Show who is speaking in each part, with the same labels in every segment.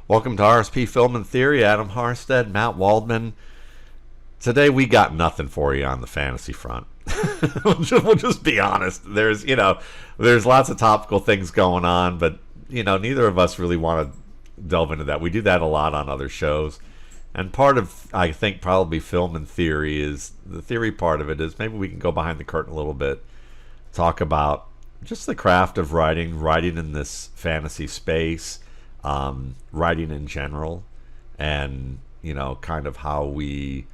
Speaker 1: Welcome to RSP Film and Theory. Adam Harstad, Matt Waldman. Today we got nothing for you on the fantasy front. we'll just be honest. There's lots of topical things going on, but neither of us really want to delve into that. We do that a lot on other shows, and part of I think probably film and theory is the theory part of it is maybe we can go behind the curtain a little bit, talk about just the craft of writing in this fantasy space, writing in general, and kind of how we,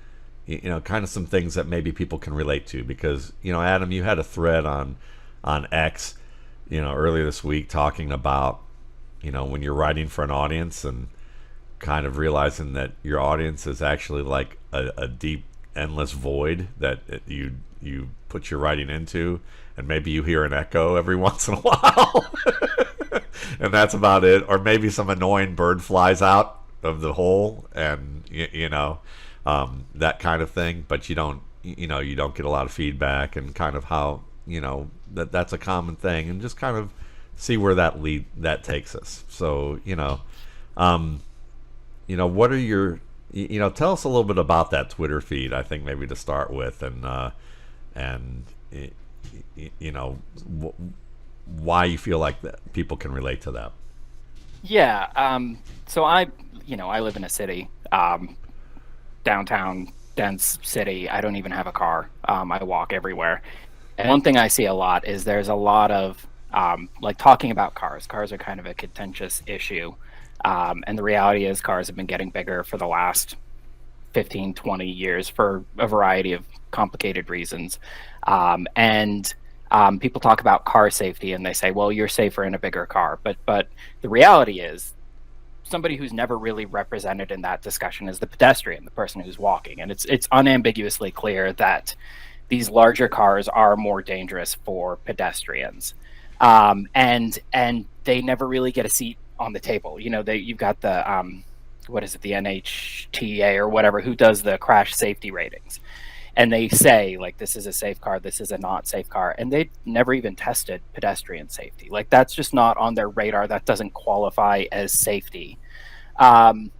Speaker 1: kind of some things that maybe people can relate to. Because Adam, you had a thread on X, earlier this week talking about when you're writing for an audience and kind of realizing that your audience is actually like a deep, endless void that you put your writing into, and maybe you hear an echo every once in a while. And that's about it. Or maybe some annoying bird flies out of the hole, and that kind of thing. But you don't get a lot of feedback, and kind of how that's a common thing, and just kind of see where that takes us. So what are your tell us a little bit about that Twitter feed. I think maybe to start with, and why you feel like that people can relate to that.
Speaker 2: Yeah. So I live in a city, downtown, dense city. I don't even have a car. I walk everywhere. And one thing I see a lot is there's a lot of like talking about cars. Cars are kind of a contentious issue. And the reality is cars have been getting bigger for the last 15, 20 years for a variety of complicated reasons. And people talk about car safety, and they say, well, you're safer in a bigger car. But the reality is somebody who's never really represented in that discussion is the pedestrian, the person who's walking. And it's unambiguously clear that these larger cars are more dangerous for pedestrians. And they never really get a seat on the table. You've got the, what is it, the NHTA or whatever, who does the crash safety ratings. And they say, like, this is a safe car, this is a not safe car. And they never even tested pedestrian safety. Like, that's just not on their radar. That doesn't qualify as safety. And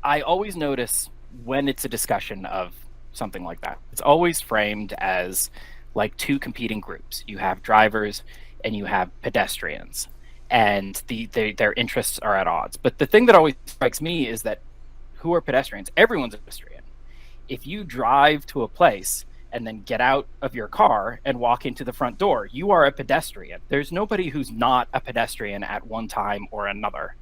Speaker 2: I always notice when it's a discussion of something like that, it's always framed as like two competing groups. You have drivers and you have pedestrians, and their interests are at odds. But the thing that always strikes me is that who are pedestrians? Everyone's a pedestrian. If you drive to a place and then get out of your car and walk into the front door, you are a pedestrian. There's nobody who's not a pedestrian at one time or another.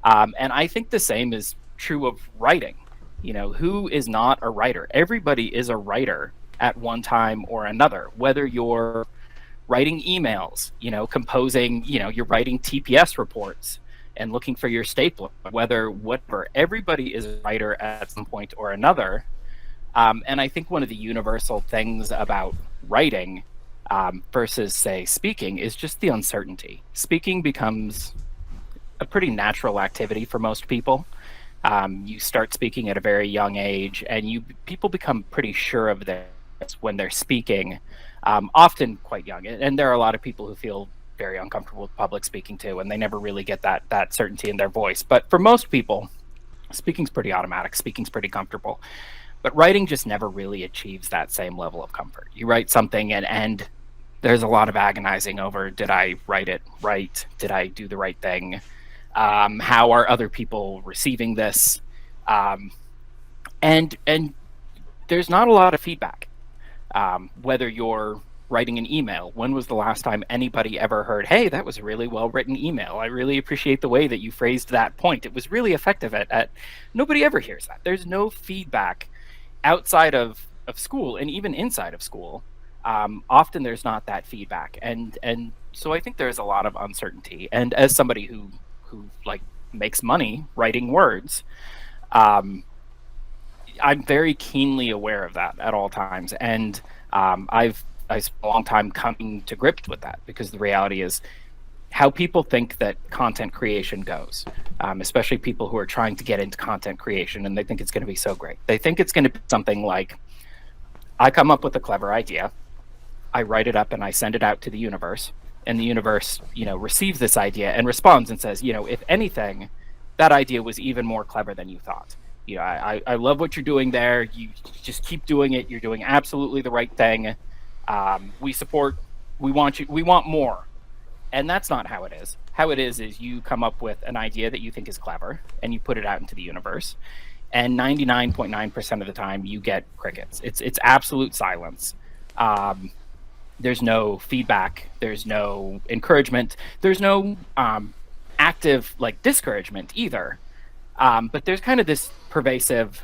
Speaker 2: And I think the same is true of writing. Who is not a writer? Everybody is a writer at one time or another, whether you're writing emails, composing, you're writing TPS reports and looking for your stapler, whatever. Everybody is a writer at some point or another. And I think one of the universal things about writing versus, say, speaking is just the uncertainty. Speaking becomes a pretty natural activity for most people. You start speaking at a very young age, and people become pretty sure of this when they're speaking, often quite young. And there are a lot of people who feel very uncomfortable with public speaking too, and they never really get that certainty in their voice. But for most people, speaking's pretty automatic. Speaking's pretty comfortable. But writing just never really achieves that same level of comfort. You write something and there's a lot of agonizing over, did I write it right? Did I do the right thing? How are other people receiving this? And there's not a lot of feedback. Whether you're writing an email, when was the last time anybody ever heard, hey, that was a really well-written email. I really appreciate the way that you phrased that point. It was really effective at nobody ever hears that. There's no feedback outside of school, and even inside of school. Often there's not that feedback. And so I think there's a lot of uncertainty. And as somebody who like makes money writing words, I'm very keenly aware of that at all times. And I spent a long time coming to grips with that, because the reality is how people think that content creation goes, especially people who are trying to get into content creation, and they think it's going to be so great. They think it's going to be something like, I come up with a clever idea, I write it up and I send it out to the universe, and the universe, receives this idea and responds and says, if anything, that idea was even more clever than you thought. I love what you're doing there. You just keep doing it. You're doing absolutely the right thing. We support. We want you. We want more. And that's not how it is. How it is you come up with an idea that you think is clever and you put it out into the universe. And 99.9% of the time, you get crickets. It's absolute silence. There's no feedback. There's no encouragement. There's no active discouragement either. But there's kind of this pervasive.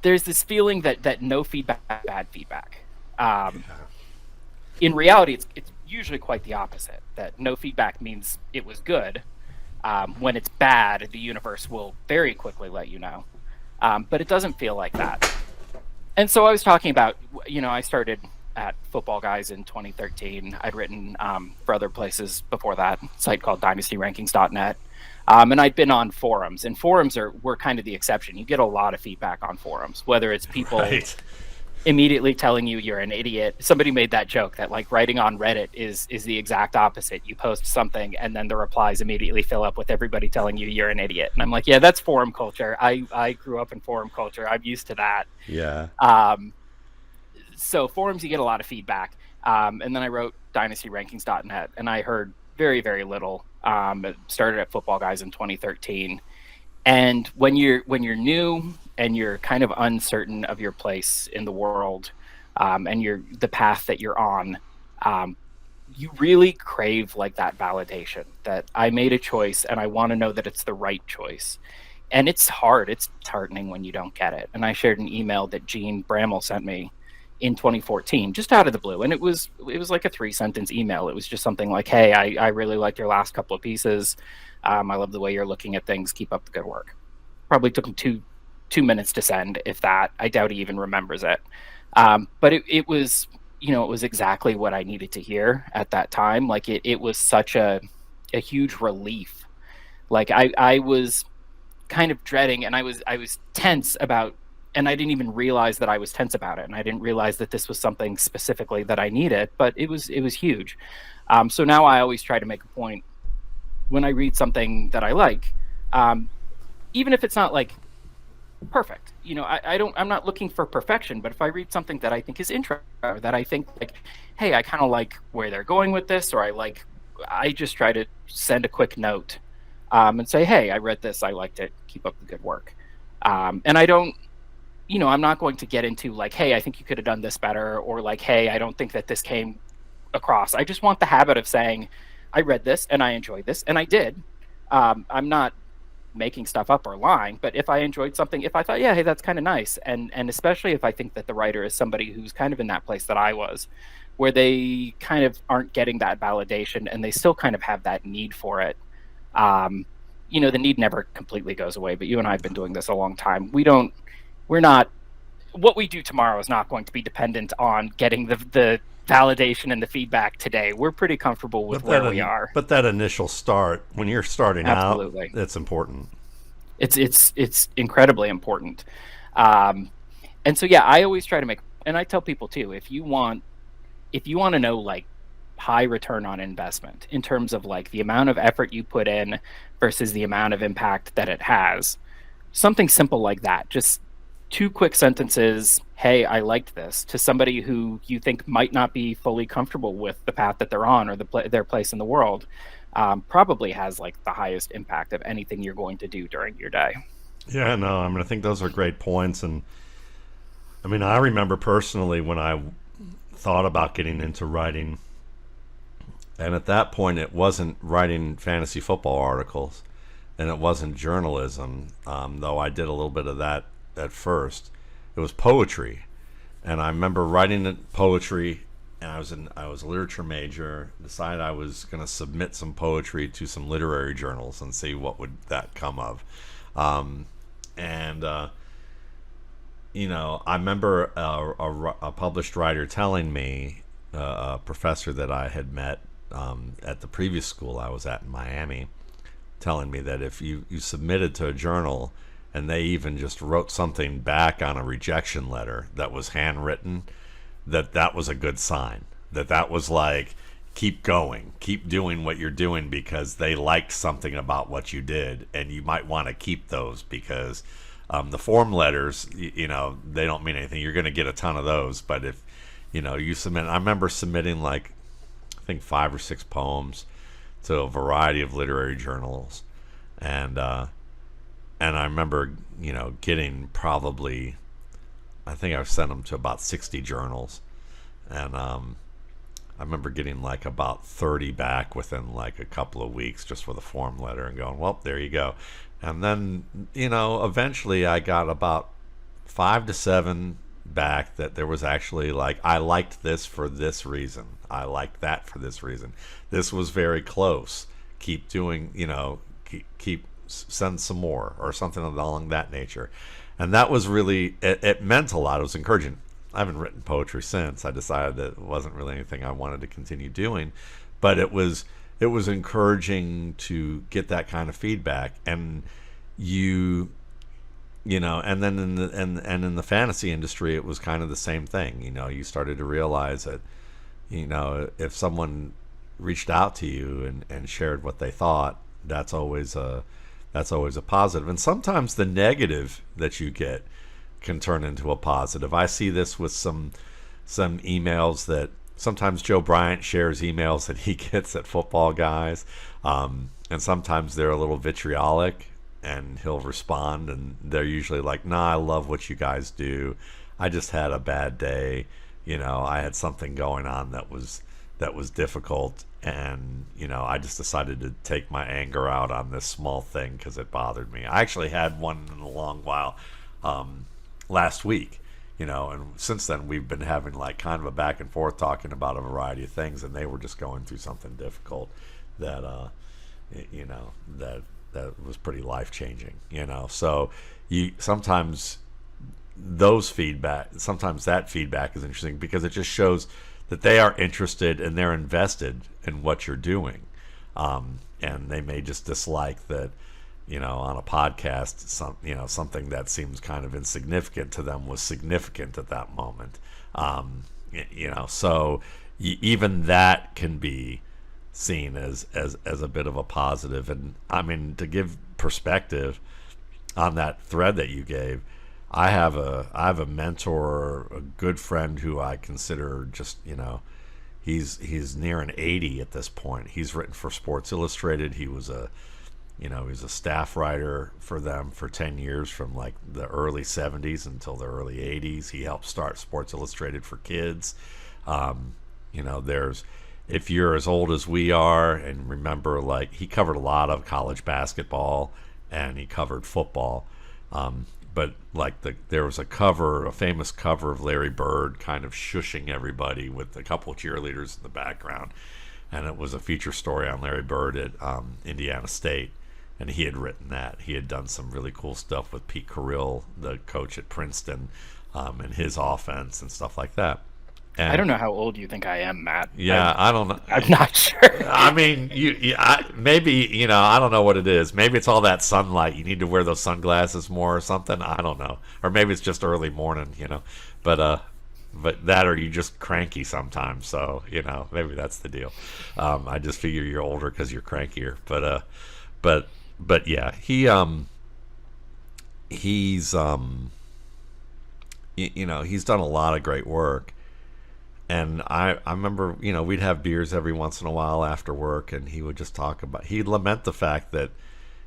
Speaker 2: There's this feeling that no feedback, bad feedback. In reality, it's usually quite the opposite. That no feedback means it was good. When it's bad, the universe will very quickly let you know. But it doesn't feel like that. And so I was talking about, I started at Football Guys in 2013. I'd written for other places before that, a site called dynastyrankings.net. And I'd been on forums, and forums were kind of the exception. You get a lot of feedback on forums, whether it's people immediately telling you you're an idiot. Somebody made that joke that writing on Reddit is the exact opposite. You post something and then the replies immediately fill up with everybody telling you you're an idiot. And I'm like, yeah, that's forum culture. I grew up in forum culture. I'm used to that.
Speaker 1: Yeah.
Speaker 2: So forums, you get a lot of feedback. And then I wrote dynastyrankings.net, and I heard very, very little. It started at Football Guys in 2013. And when you're new and you're kind of uncertain of your place in the world, and the path that you're on, you really crave that validation that I made a choice and I want to know that it's the right choice. And it's hard. It's disheartening when you don't get it. And I shared an email that Gene Bramall sent me in 2014, just out of the blue. And it was like a 3-sentence email. It was just something like, hey, I really liked your last couple of pieces. I love the way you're looking at things. Keep up the good work. Probably took him two minutes to send, if that. I doubt he even remembers it. But it was, it was exactly what I needed to hear at that time. It was such a huge relief. I was kind of dreading, and I was tense about, and I didn't even realize that I was tense about it. And I didn't realize that this was something specifically that I needed, but it was huge. So now I always try to make a point when I read something that I like, even if it's not perfect, I'm not looking for perfection, but if I read something that I think is interesting, or that I think hey, I kind of like where they're going with this, or I just try to send a quick note, and say, hey, I read this, I liked it, keep up the good work. And I don't, I'm not going to get into hey, I think you could have done this better, or hey, I don't think that this came across. I just want the habit of saying, I read this and I enjoyed this, and I did. I'm not making stuff up or lying, but if I enjoyed something, if I thought, yeah, hey, that's kind of nice, and especially if I think that the writer is somebody who's kind of in that place that I was, where they kind of aren't getting that validation and they still kind of have that need for it. The need never completely goes away, but you and I have been doing this a long time. We're not, what we do tomorrow is not going to be dependent on getting the validation and the feedback today. We're pretty comfortable with where we are.
Speaker 1: But that initial start, when you're starting
Speaker 2: Absolutely.
Speaker 1: out, it's important.
Speaker 2: It's incredibly important. And so, yeah, I always try to make, and I tell people too, if you want to know high return on investment in terms of the amount of effort you put in versus the amount of impact that it has, something simple like that, just 2 quick sentences, hey, I liked this, to somebody who you think might not be fully comfortable with the path that they're on, or their place in the world, probably has the highest impact of anything you're going to do during your day.
Speaker 1: Yeah, no, I think those are great points. And I remember personally when I thought about getting into writing, and at that point it wasn't writing fantasy football articles, and it wasn't journalism, though I did a little bit of that at first. It was poetry, and I remember writing poetry, and I was a literature major. Decided I was going to submit some poetry to some literary journals and see what would that come of. I remember a published writer telling me, a professor that I had met at the previous school I was at in Miami, telling me that if you submitted to a journal and they even just wrote something back on a rejection letter that was handwritten, that was a good sign. That was keep going, keep doing what you're doing because they liked something about what you did, and you might want to keep those because the form letters, they don't mean anything. You're going to get a ton of those, but if you submit, I remember submitting like I think 5 or 6 poems to a variety of literary journals, and I remember getting probably, I think I sent them to about 60 journals, and I remember getting like about 30 back within like a couple of weeks just with a form letter and going, well, there you go. And then, eventually I got about 5 to 7 back that there was actually like, I liked this for this reason. I liked that for this reason. This was very close. Keep doing, keep send some more or something along that nature. And that was really, it meant a lot. It was encouraging. I haven't written poetry since. I decided that it wasn't really anything I wanted to continue doing, but it was encouraging to get that kind of feedback. And and then in the fantasy industry, it was kind of the same thing. You started to realize that if someone reached out to you and shared what they thought, that's always a positive. And sometimes the negative that you get can turn into a positive. I see this with some emails that sometimes Joe Bryant shares emails that he gets at football guys, and sometimes they're a little vitriolic, and he'll respond, and they're usually like, "Nah, I love what you guys do. I just had a bad day. I had something going on that was difficult, and I just decided to take my anger out on this small thing because it bothered me." I actually had one in a long while. Last week, and since then we've been having like kind of a back and forth talking about a variety of things, and they were just going through something difficult that that was pretty life changing. So sometimes that feedback is interesting because it just shows that they are interested and they're invested in what you're doing, and they may just dislike that on a podcast, something that seems kind of insignificant to them was significant at that moment. So even that can be seen as a bit of a positive. And I mean, to give perspective on that thread that you gave, I have a mentor, a good friend who I consider just, he's near an 80 at this point. He's written for Sports Illustrated. He was a staff writer for them for 10 years, from like the early 70s until the early 80s. He helped start Sports Illustrated for kids. If you're as old as we are and remember, like, he covered a lot of college basketball and he covered football. But like there was a famous cover of Larry Bird kind of shushing everybody with a couple of cheerleaders in the background. And it was a feature story on Larry Bird at Indiana State. And he had written that. He had done some really cool stuff with Pete Carrill, the coach at Princeton, and his offense and stuff like that. And
Speaker 2: I don't know how old you think I am, Matt.
Speaker 1: Yeah, I don't know.
Speaker 2: I'm not sure.
Speaker 1: I mean, maybe, I don't know what it is. Maybe it's all that sunlight. You need to wear those sunglasses more or something. I don't know. Or maybe it's just early morning, But that, or you just cranky sometimes. So, maybe that's the deal. I just figure you're older because you're crankier. But yeah, he's he's done a lot of great work. And I remember, we'd have beers every once in a while after work, and he would just he'd lament the fact that,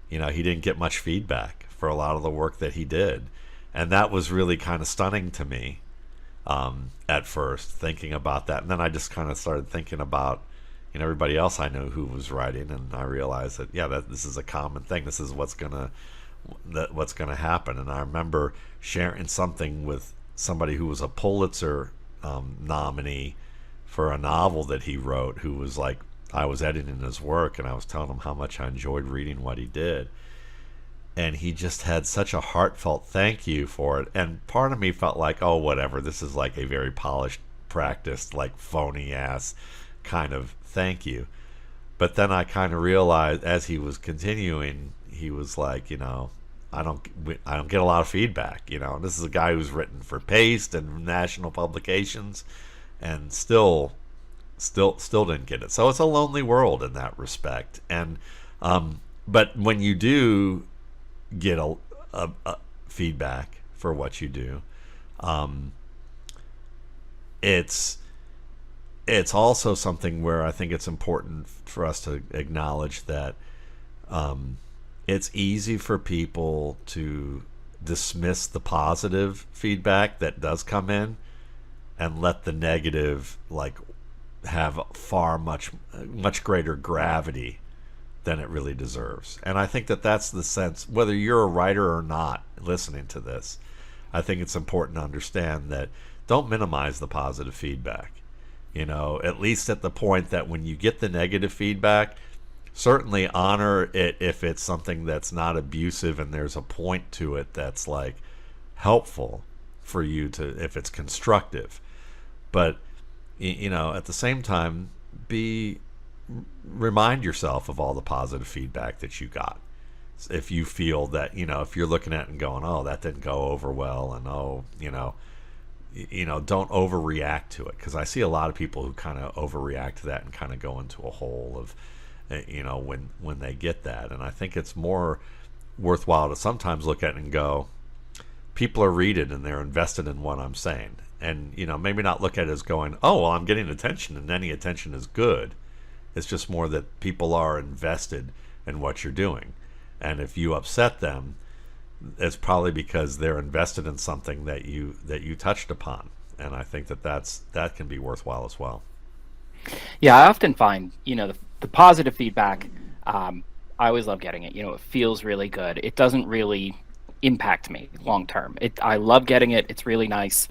Speaker 1: he didn't get much feedback for a lot of the work that he did. And that was really kind of stunning to me at first, thinking about that. And then I just kind of started thinking about, everybody else I knew who was writing, and I realized that, that this is a common thing. This is what's gonna happen. And I remember sharing something with somebody who was a Pulitzer nominee for a novel that he wrote, who was like, I was editing his work, and I was telling him how much I enjoyed reading what he did, and he just had such a heartfelt thank you for it. And part of me felt like, oh, whatever, this is like a very polished, practiced, like phony ass kind of thank you. But then I kind of realized as he was continuing, he was like, I don't get a lot of feedback. This is a guy who's written for Paste and national publications, and still still didn't get it. So it's a lonely world in that respect. And but when you do get a feedback for what you do, um, it's it's also something where I think it's important for us to acknowledge that um, it's easy for people to dismiss the positive feedback that does come in and let the negative like have far much greater gravity than it really deserves. And I think that that's the sense, whether you're a writer or not listening to this, I think it's important to understand that don't minimize the positive feedback. At least at the point that when you get the negative feedback, certainly honor it if it's something that's not abusive and there's a point to it that's like helpful for you to, if it's constructive. But at the same time, be remind yourself of all the positive feedback that you got. If you feel that, if you're looking at it and going, oh, that didn't go over well, and don't overreact to it, because I see a lot of people who kind of overreact to that and kind of go into a hole of, when they get that. And I think it's more worthwhile to sometimes look at it and go, people are reading and they're invested in what I'm saying. And maybe not look at it as going, oh, well, I'm getting attention and any attention is good. It's just more that people are invested in what you're doing. And if you upset them, it's probably because they're invested in something that you touched upon. And I think that can be worthwhile as well.
Speaker 2: Yeah, I often find, the positive feedback, I always love getting it. It feels really good. It doesn't really impact me long term. I love getting it. It's really nice.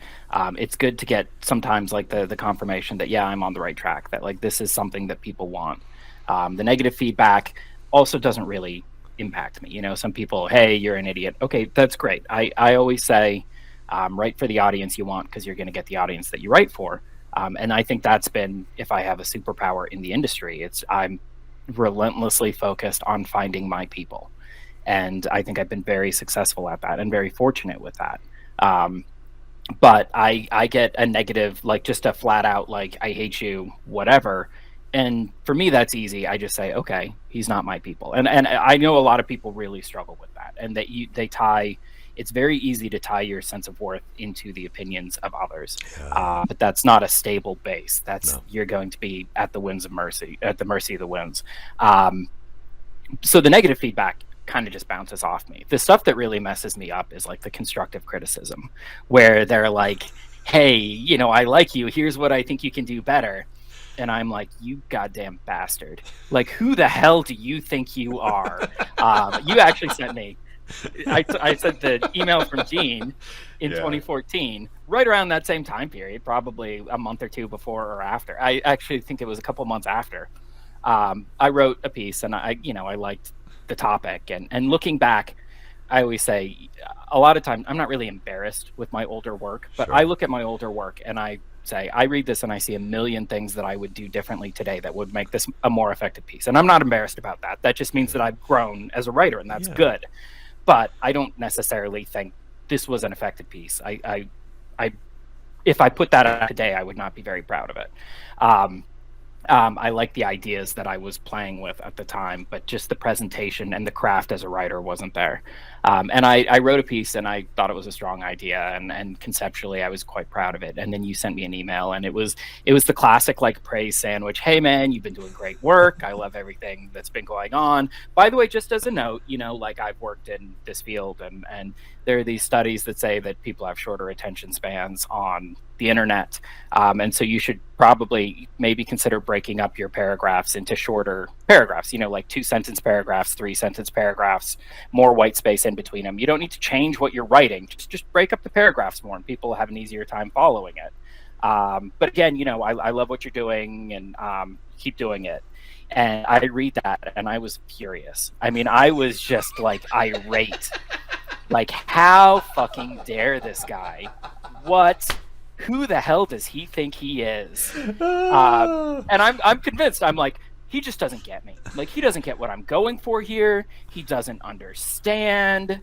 Speaker 2: It's good to get sometimes like the confirmation that, yeah, I'm on the right track, that like this is something that people want. The negative feedback also doesn't really impact me. Some people, hey, you're an idiot. Okay, that's great. I always say, write for the audience you want, because you're going to get the audience that you write for. And I think that's been, if I have a superpower in the industry, I'm relentlessly focused on finding my people. And I think I've been very successful at that and very fortunate with that. But I get a negative, like just a flat out, like, I hate you, whatever. And for me, that's easy. I just say, okay, he's not my people. And I know a lot of people really struggle with that, and that it's very easy to tie your sense of worth into the opinions of others. But that's not a stable base. You're going to be at the mercy of the winds. So the negative feedback kind of just bounces off me. The stuff that really messes me up is like the constructive criticism, where they're like, hey, I like you. Here's what I think you can do better. And I'm like, you goddamn bastard. Like, who the hell do you think you are? You actually sent me, I sent the email from Gene in 2014, right around that same time period, probably a month or two before or after. I actually think it was a couple months after. I wrote a piece, and I liked the topic. And looking back, I always say, a lot of times I'm not really embarrassed with my older work, but I look at my older work and I say, I read this and I see a million things that I would do differently today that would make this a more effective piece. And I'm not embarrassed about that. That just means that I've grown as a writer, and that's good. But I don't necessarily think this was an effective piece. If I put that out today, I would not be very proud of it. I like the ideas that I was playing with at the time, but just the presentation and the craft as a writer wasn't there. And I wrote a piece, and I thought it was a strong idea, and conceptually I was quite proud of it. And then you sent me an email, and it was the classic like praise sandwich. Hey man, you've been doing great work. I love everything that's been going on. By the way, just as a note, like, I've worked in this field, and there are these studies that say that people have shorter attention spans on the internet. And so you should probably maybe consider breaking up your paragraphs into shorter paragraphs, like 2-sentence paragraphs, 3-sentence paragraphs, more white space in between them. You don't need to change what you're writing. Just break up the paragraphs more, and people have an easier time following it. But again, I love what you're doing, and keep doing it. And I read that, and I was furious. I mean, I was just like irate. Like, how fucking dare this guy? Who the hell does he think he is? And I'm convinced. I'm like, he just doesn't get me. Like, he doesn't get what I'm going for here. He doesn't understand.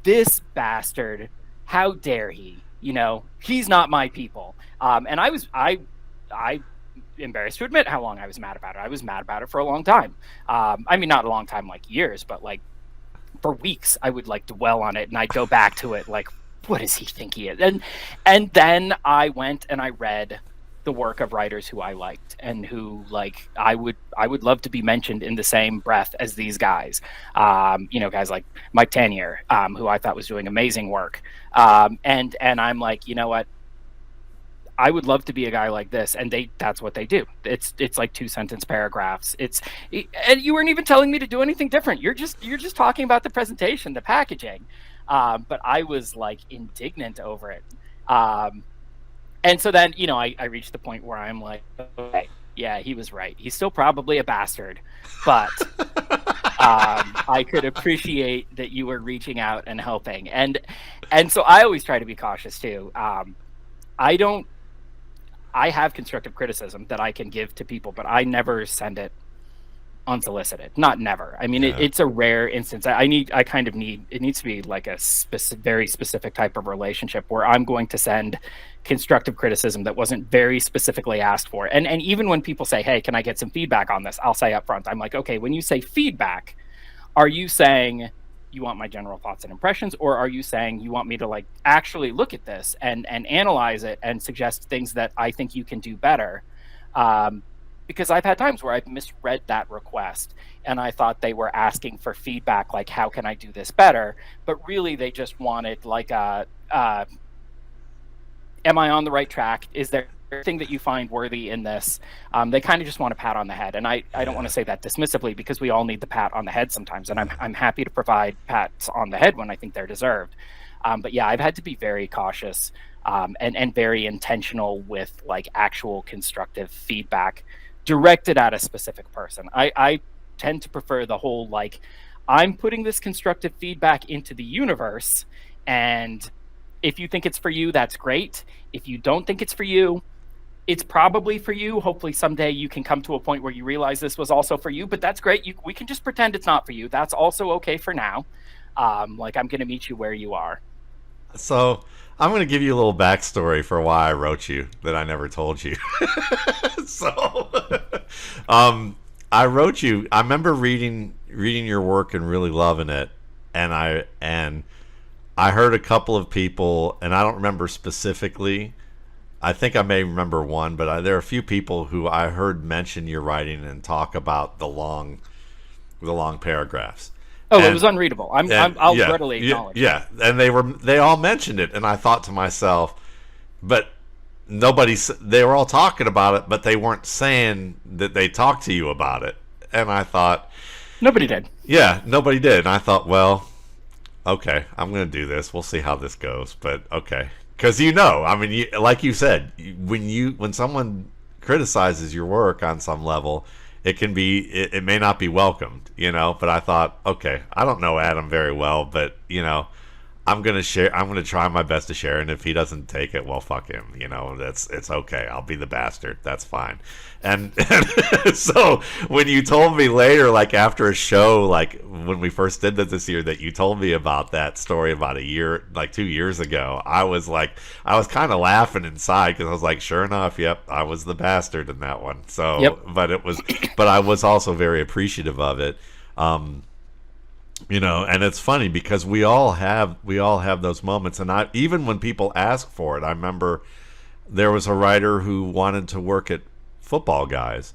Speaker 2: This bastard, how dare he? He's not my people. And I embarrassed to admit how long I was mad about it. I was mad about it for a long time. I mean, not a long time, like years, but like for weeks, I would like dwell on it, and I'd go back to it, like, what does he think he is? And then I went and I read the work of writers who I liked and who, like, I would love to be mentioned in the same breath as these guys. Guys like Mike Tanier, who I thought was doing amazing work. And I'm like, you know what? I would love to be a guy like this, and that's what they do. It's like 2-sentence paragraphs. And you weren't even telling me to do anything different. You're just talking about the presentation, the packaging. But I was like indignant over it. And so then, I reached the point where I'm like, okay, yeah, he was right. He's still probably a bastard, but I could appreciate that you were reaching out and helping. And so I always try to be cautious too. I have constructive criticism that I can give to people, but I never send it unsolicited. Not never. I mean, it's a rare instance. It needs to be like a very specific type of relationship where I'm going to send constructive criticism that wasn't very specifically asked for. And even when people say, hey, can I get some feedback on this? I'll say up front, I'm like, okay, when you say feedback, are you saying you want my general thoughts and impressions, or are you saying you want me to like actually look at this and analyze it and suggest things that I think you can do better? Because I've had times where I've misread that request and I thought they were asking for feedback, like, how can I do this better? But really they just wanted like am I on the right track? Is there anything that you find worthy in this? They kind of just want a pat on the head. And I don't want to say that dismissively, because we all need the pat on the head sometimes. And I'm happy to provide pats on the head when I think they're deserved. But yeah, I've had to be very cautious and very intentional with like actual constructive feedback directed at a specific person. I tend to prefer the whole, like, I'm putting this constructive feedback into the universe, and if you think it's for you, that's great. If you don't think it's for you, it's probably for you. Hopefully someday you can come to a point where you realize this was also for you, but that's great. We can just pretend it's not for you. That's also okay for now. Like, I'm going to meet you where you are.
Speaker 1: So I'm going to give you a little backstory for why I wrote you that I never told you. So I wrote you. I remember reading your work and really loving it, and I heard a couple of people, and I don't remember specifically. I think I may remember one, but there are a few people who I heard mention your writing and talk about the long paragraphs.
Speaker 2: Oh, it was unreadable. I'll readily acknowledge.
Speaker 1: Yeah, and they all mentioned it, and I thought to myself, but they were all talking about it, but they weren't saying that they talked to you about it. And I thought,
Speaker 2: nobody did.
Speaker 1: Yeah, nobody did. And I thought, well, okay, I'm going to do this. We'll see how this goes. But okay, because I mean, like you said, when someone criticizes your work on some level, it may not be welcomed, But I thought, okay, I don't know Adam very well, but I'm gonna share. I'm gonna try my best to share, and if he doesn't take it, well, fuck him. It's okay. I'll be the bastard. That's fine. And so when you told me later, like after a show, like when we first did this year, that you told me about that story about 2 years ago, I was kind of laughing inside, because I was like, sure enough, yep, I was the bastard in that one. So,
Speaker 2: yep.
Speaker 1: but I was also very appreciative of it. And it's funny because we all have those moments, and even when people ask for it, I remember there was a writer who wanted to work at Football Guys,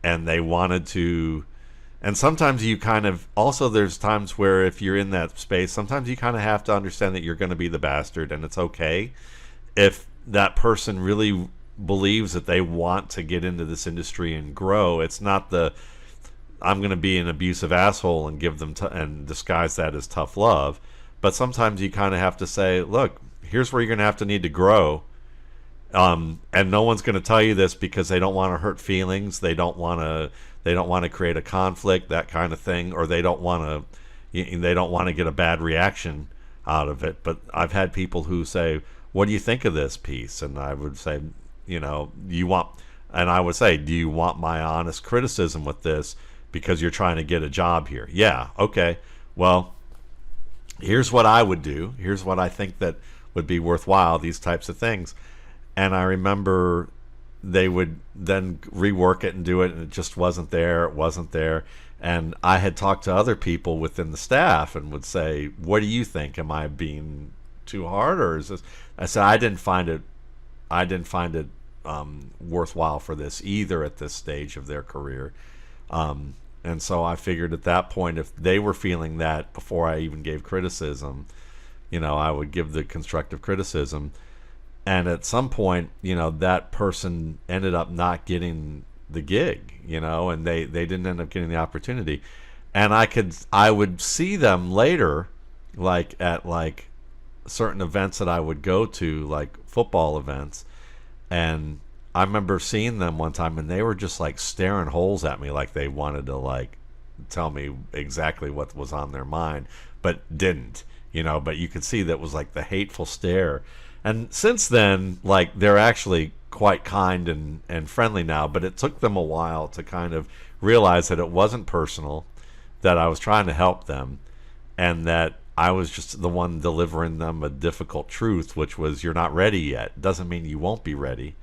Speaker 1: and they wanted to, and sometimes you kind of, also there's times where if you're in that space, sometimes you kind of have to understand that you're going to be the bastard, and it's okay if that person really believes that they want to get into this industry and grow. It's not I'm going to be an abusive asshole and give them and disguise that as tough love. But sometimes you kind of have to say, look, here's where you're going to need to grow. And no one's going to tell you this because they don't want to hurt feelings. They don't want to create a conflict, that kind of thing, or they don't want to get a bad reaction out of it. But I've had people who say, what do you think of this piece? And I would say, and I would say, do you want my honest criticism with this? Because you're trying to get a job here. Yeah, okay. Well, here's what I would do. Here's what I think that would be worthwhile, these types of things. And I remember they would then rework it and do it, and it just wasn't there. It wasn't there. And I had talked to other people within the staff and would say, "What do you think? Am I being too hard, or is this?" I said, "I didn't find it. I didn't find it worthwhile for this either at this stage of their career." And so I figured at that point, if they were feeling that before I even gave criticism, I would give the constructive criticism. And at some point, that person ended up not getting the gig, and they didn't end up getting the opportunity. And I would see them later, like at like certain events that I would go to, like football events, and I remember seeing them one time, and they were just like staring holes at me, like they wanted to like tell me exactly what was on their mind, but didn't, But you could see that was like the hateful stare. And since then, like they're actually quite kind and friendly now, but it took them a while to kind of realize that it wasn't personal, that I was trying to help them, and that I was just the one delivering them a difficult truth, which was, you're not ready yet. Doesn't mean you won't be ready,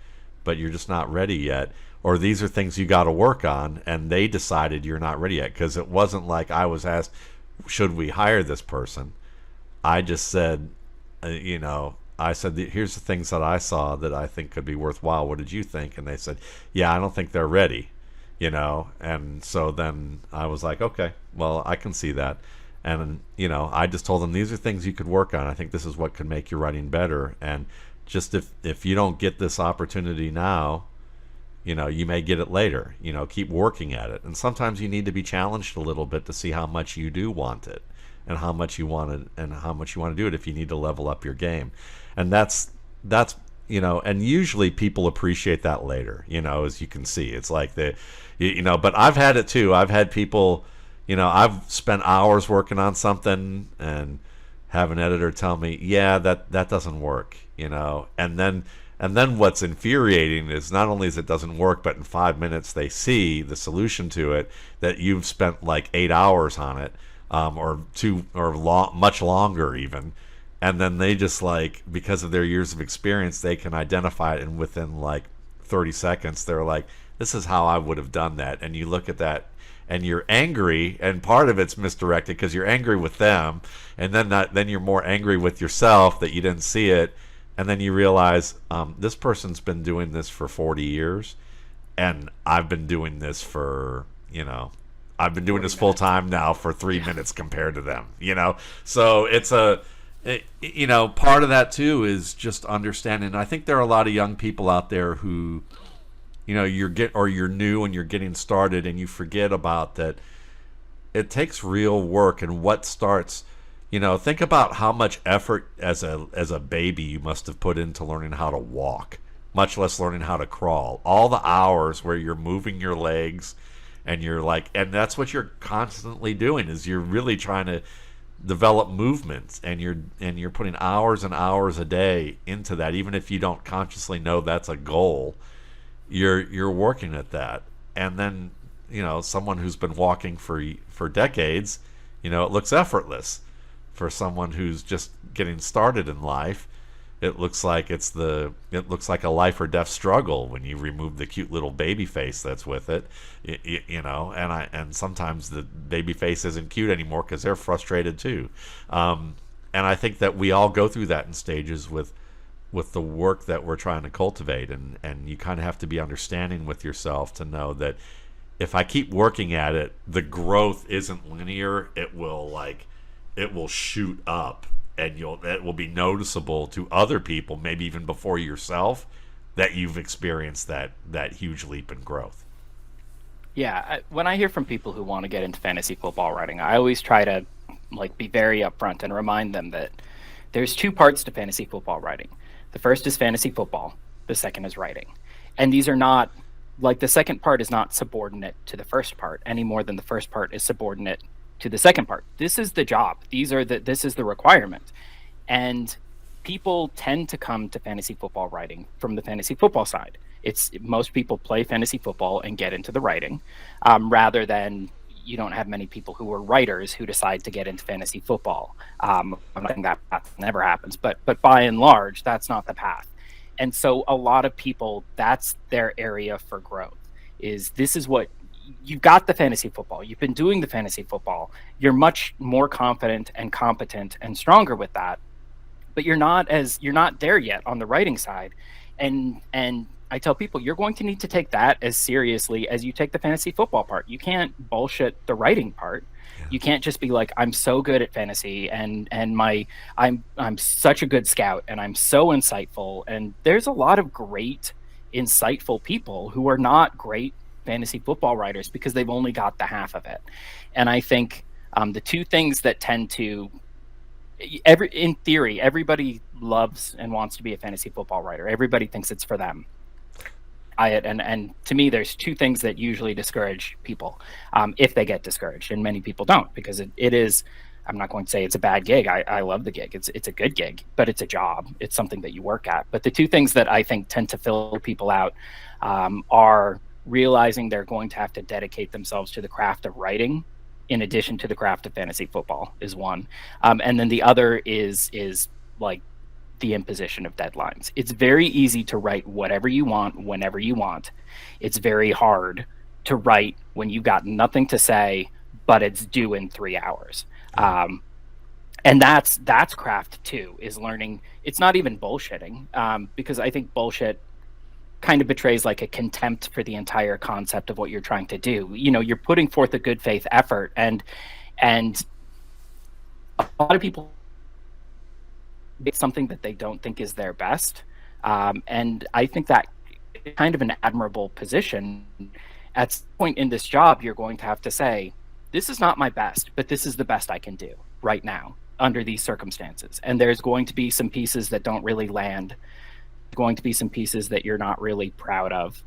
Speaker 1: but you're just not ready yet. Or these are things you got to work on, and they decided you're not ready yet. Because it wasn't like I was asked, should we hire this person? I just said, I said, here's the things that I saw that I think could be worthwhile. What did you think? And they said, yeah, I don't think they're ready, And so then I was like, okay, well, I can see that. And, I just told them, these are things you could work on. I think this is what could make your writing better. And just if you don't get this opportunity now, you may get it later. Keep working at it. And sometimes you need to be challenged a little bit to see how much you do want it, and how much you want it, and how much you want to do it, if you need to level up your game. And that's and usually people appreciate that later, as you can see. It's like but I've had it too. I've had people, I've spent hours working on something and have an editor tell me, yeah, that doesn't work, and then what's infuriating is not only is it doesn't work, but in 5 minutes they see the solution to it, that you've spent like 8 hours on it, much longer even. And then they just, like, because of their years of experience, they can identify it, and within like 30 seconds they're like, this is how I would have done that. And you look at that and you're angry, and part of it's misdirected because you're angry with them, and then you're more angry with yourself that you didn't see it. And then you realize, this person's been doing this for 40 years, and I've been doing this for, I've been doing this full time now for 3 minutes compared to them, So it's part of that too is just understanding. I think there are a lot of young people out there who, you're new and you're getting started, and you forget about that. It takes real work, and what starts. Think about how much effort as a baby you must have put into learning how to walk, much less learning how to crawl. All the hours where you're moving your legs, and and that's what you're constantly doing, is you're really trying to develop movements, and you're putting hours and hours a day into that. Even if you don't consciously know that's a goal, you're working at that. And then, someone who's been walking for decades, it looks effortless. For someone who's just getting started in life, it looks like a life or death struggle when you remove the cute little baby face that's with it, and sometimes the baby face isn't cute anymore because they're frustrated too. And I think that we all go through that in stages with the work that we're trying to cultivate, and you kind of have to be understanding with yourself to know that if I keep working at it, the growth isn't linear. It will shoot up, and it will be noticeable to other people, maybe even before yourself, that you've experienced that huge leap in growth.
Speaker 2: Yeah, when I hear from people who want to get into fantasy football writing, I always try to be very upfront and remind them that there's two parts to fantasy football writing. The first is fantasy football. The second is writing. And these are not, the second part is not subordinate to the first part any more than the first part is subordinate to the second part. This is the job. This is the requirement. And people tend to come to fantasy football writing from the fantasy football side. Most people play fantasy football and get into the writing, rather than, you don't have many people who are writers who decide to get into fantasy football. I'm not saying that never happens, but by and large, that's not the path. And so a lot of people, that's their area for growth. This is what you've got, the fantasy football. You've been doing the fantasy football. You're much more confident and competent and stronger with that. But you're not there yet on the writing side. And I tell people, you're going to need to take that as seriously as you take the fantasy football part. You can't bullshit the writing part. Yeah. You can't just be like, I'm so good at fantasy and I'm such a good scout and I'm so insightful. And there's a lot of great, insightful people who are not great fantasy football writers because they've only got the half of it. And I think the two things that tend to, in theory, everybody loves and wants to be a fantasy football writer. Everybody thinks it's for them. And to me, there's two things that usually discourage people, if they get discouraged, and many people don't, because it is. I'm not going to say it's a bad gig. I love the gig. It's a good gig, but it's a job. It's something that you work at. But the two things that I think tend to fill people out are realizing they're going to have to dedicate themselves to the craft of writing, in addition to the craft of fantasy football, is one. And then the other is like the imposition of deadlines. It's very easy to write whatever you want, whenever you want. It's very hard to write when you got nothing to say, but it's due in 3 hours. And that's craft too, is learning. It's not even bullshitting, because I think bullshit kind of betrays like a contempt for the entire concept of what you're trying to do. You're putting forth a good faith effort, and a lot of people, it's something that they don't think is their best. And I think that is kind of an admirable position. At some point in this job, you're going to have to say, this is not my best, but this is the best I can do right now under these circumstances. And there's going to be some pieces that don't really land. Going to be some pieces that you're not really proud of.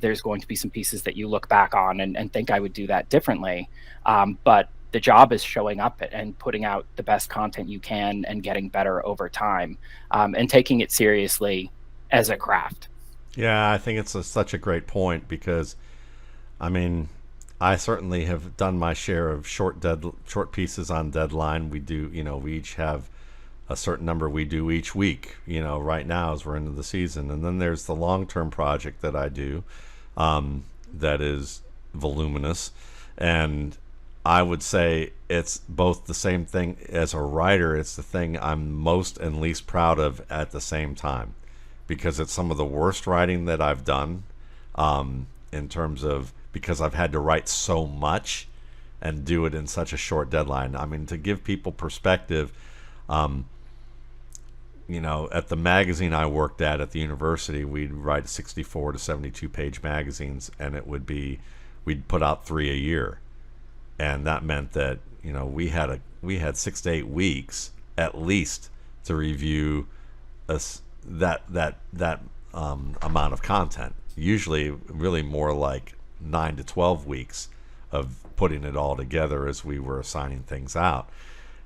Speaker 2: There's going to be some pieces that you look back on and think I would do that differently. But the job is showing up and putting out the best content you can and getting better over time, and taking it seriously as a craft.
Speaker 1: Yeah, I think it's such a great point, because, I mean, I certainly have done my share of short pieces on deadline. We do, we each have a certain number we do each week, right now as we're into the season. And then there's the long-term project that I do, that is voluminous. And I would say it's both the same thing as a writer. It's the thing I'm most and least proud of at the same time, because it's some of the worst writing that I've done, in terms of, because I've had to write so much and do it in such a short deadline. I mean, to give people perspective, at the magazine I worked at the university, we'd write 64 to 72 page magazines, and we'd put out 3 a year. And that meant that, we had 6 to 8 weeks at least to review that amount of content. Usually really more like 9 to 12 weeks of putting it all together as we were assigning things out.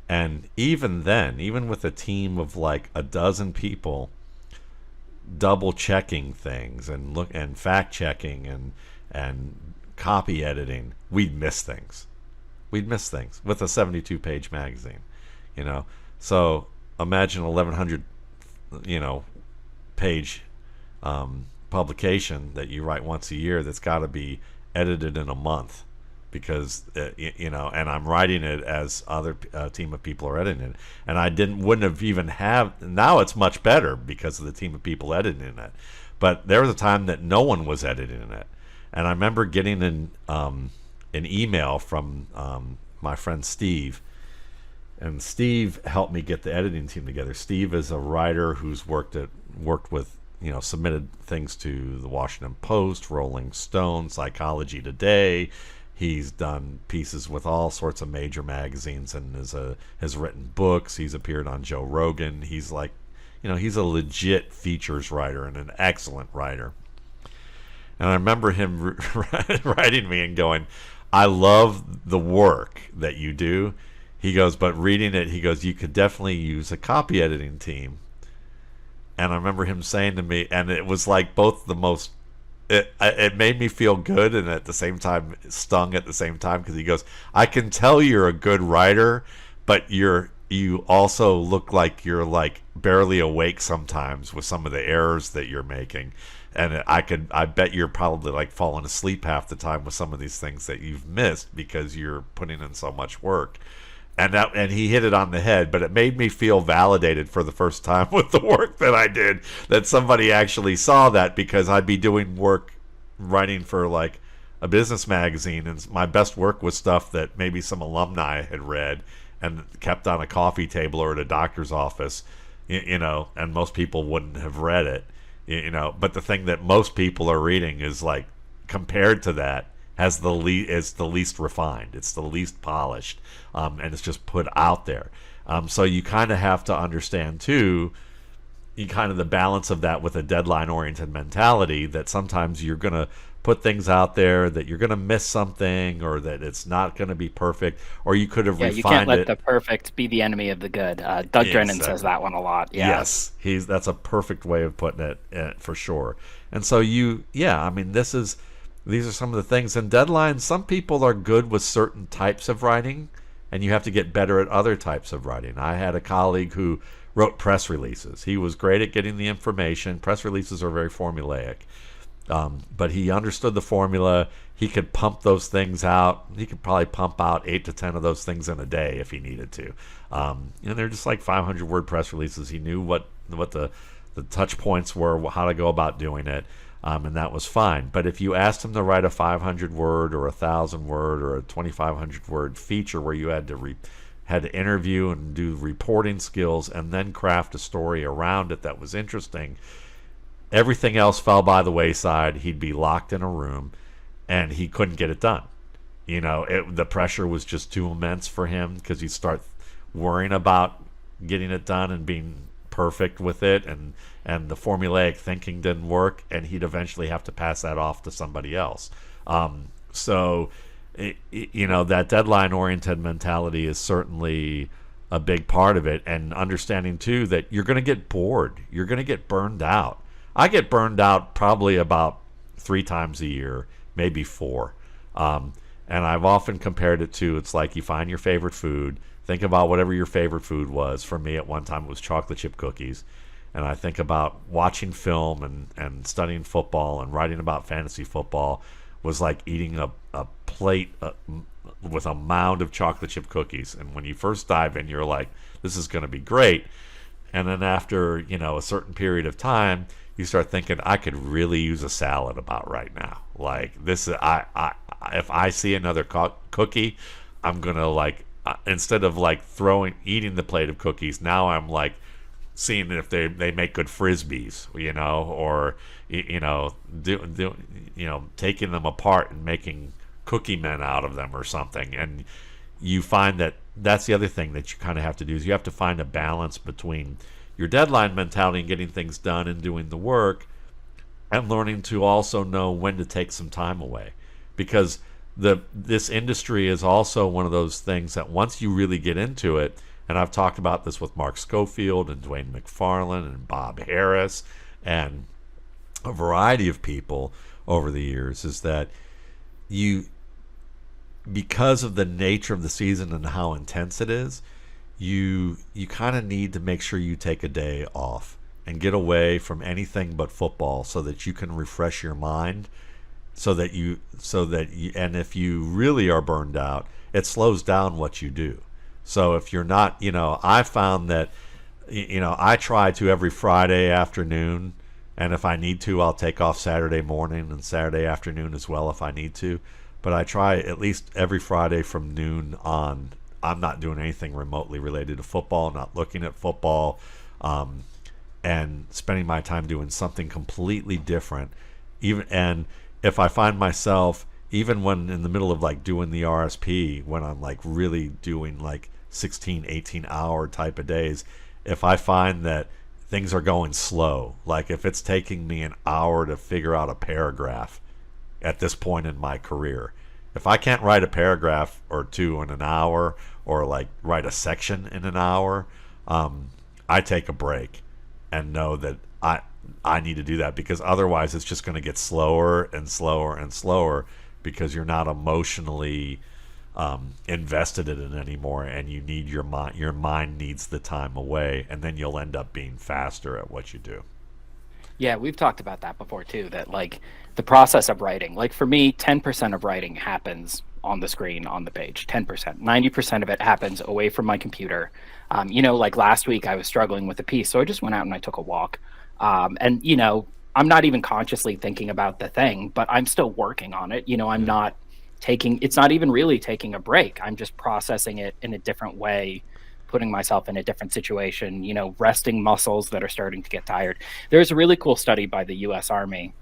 Speaker 1: And even then, even with a team of like a dozen people double checking things and fact checking and copy editing, we'd miss things with a 72 page magazine, so imagine 1100 page publication that you write once a year that's got to be edited in a month, because and I'm writing it as other team of people are editing it, and I wouldn't have even now it's much better because of the team of people editing it, but there was a time that no one was editing it. And I remember getting an email from my friend Steve, and Steve helped me get the editing team together. Steve is a writer who's worked with, submitted things to the Washington Post, Rolling Stone, Psychology Today. He's done pieces with all sorts of major magazines and has written books. He's appeared on Joe Rogan. He's like, he's a legit features writer and an excellent writer. And I remember him writing me and going, I love the work that you do. He goes, but reading it, he goes, you could definitely use a copy editing team. And I remember him saying to me, and it was like both the most, it made me feel good and at the same time stung at the same time, because he goes, I can tell you're a good writer, but you're you also look like you're like barely awake sometimes with some of the errors that you're making. And I bet you're probably like falling asleep half the time with some of these things that you've missed because you're putting in so much work. And he hit it on the head, but it made me feel validated for the first time with the work that I did, that somebody actually saw that, because I'd be doing work writing for like a business magazine, and my best work was stuff that maybe some alumni had read and kept on a coffee table or at a doctor's office, and most people wouldn't have read it, but the thing that most people are reading is like, compared to that, has is the least refined, it's the least polished, and it's just put out there. So you kind of have to understand too, you kind of the balance of that with a deadline oriented mentality, that sometimes you're going to put things out there that you're going to miss something, or that it's not going to be perfect, or you could have refined it.
Speaker 2: You can't let the perfect be the enemy of the good. Doug Drennan says that one a lot. Yeah.
Speaker 1: Yes, that's a perfect way of putting it, for sure. And so I mean, these are some of the things. And deadlines, some people are good with certain types of writing, and you have to get better at other types of writing. I had a colleague who wrote press releases. He was great at getting the information. Press releases are very formulaic. But he understood the formula. He could pump those things out. He could probably pump out 8 to 10 of those things in a day if he needed to. They're just like 500-word press releases. He knew what the touch points were, how to go about doing it, and that was fine. But if you asked him to write a 500-word or a 1,000-word or a 2,500-word feature where you had to interview and do reporting skills and then craft a story around it that was interesting, everything else fell by the wayside. He'd be locked in a room, and he couldn't get it done. The pressure was just too immense for him, because he'd start worrying about getting it done and being perfect with it, and the formulaic thinking didn't work, and he'd eventually have to pass that off to somebody else. So that deadline-oriented mentality is certainly a big part of it, and understanding too that you're going to get bored, you're going to get burned out. I get burned out probably about 3 times a year, maybe 4. And I've often compared it to, it's like you find your favorite food, think about whatever your favorite food was. For me, at one time, it was chocolate chip cookies. And I think about watching film and studying football and writing about fantasy football was like eating a plate with a mound of chocolate chip cookies. And when you first dive in, you're like, this is going to be great. And then after, a certain period of time, you start thinking, I could really use a salad about right now. Like this, if I see another cookie, I'm gonna like, instead of like eating the plate of cookies, now I'm like seeing if they make good frisbees, or taking them apart and making cookie men out of them or something. And you find that that's the other thing that you kind of have to do, is you have to find a balance between your deadline mentality and getting things done and doing the work, and learning to also know when to take some time away, because this industry is also one of those things that once you really get into it, and I've talked about this with Mark Schofield and Dwayne McFarlane and Bob Harris and a variety of people over the years, is that because of the nature of the season and how intense it is, you kind of need to make sure you take a day off and get away from anything but football, so that you can refresh your mind, so that you and if you really are burned out, it slows down what you do. So if you're not, I found that I try to every Friday afternoon, and if I need to, I'll take off Saturday morning and Saturday afternoon as well if I need to, but I try at least every Friday from noon on, I'm not doing anything remotely related to football, not looking at football, and spending my time doing something completely different. And if I find myself, even when in the middle of like doing the RSP, when I'm like really doing like 16, 18-hour type of days, if I find that things are going slow, like if it's taking me an hour to figure out a paragraph at this point in my career, if I can't write a paragraph or two in an hour, or like write a section in an hour, I take a break and know that I need to do that, because otherwise it's just going to get slower and slower and slower, because you're not emotionally invested in it anymore, and you need your mind needs the time away, and then you'll end up being faster at what you do.
Speaker 2: Yeah, we've talked about that before too, that like the process of writing, like for me, 10% of writing happens on the screen on the page. 10%. 90% of it happens away from my computer. Like last week I was struggling with a piece, so I just went out and I took a walk. And I'm not even consciously thinking about the thing, but I'm still working on it. I'm
Speaker 1: Yeah.
Speaker 2: not taking, it's not even really taking a break. I'm just processing it in a different way, putting myself in a different situation, resting muscles that are starting to get tired. There's a really cool study by the US Army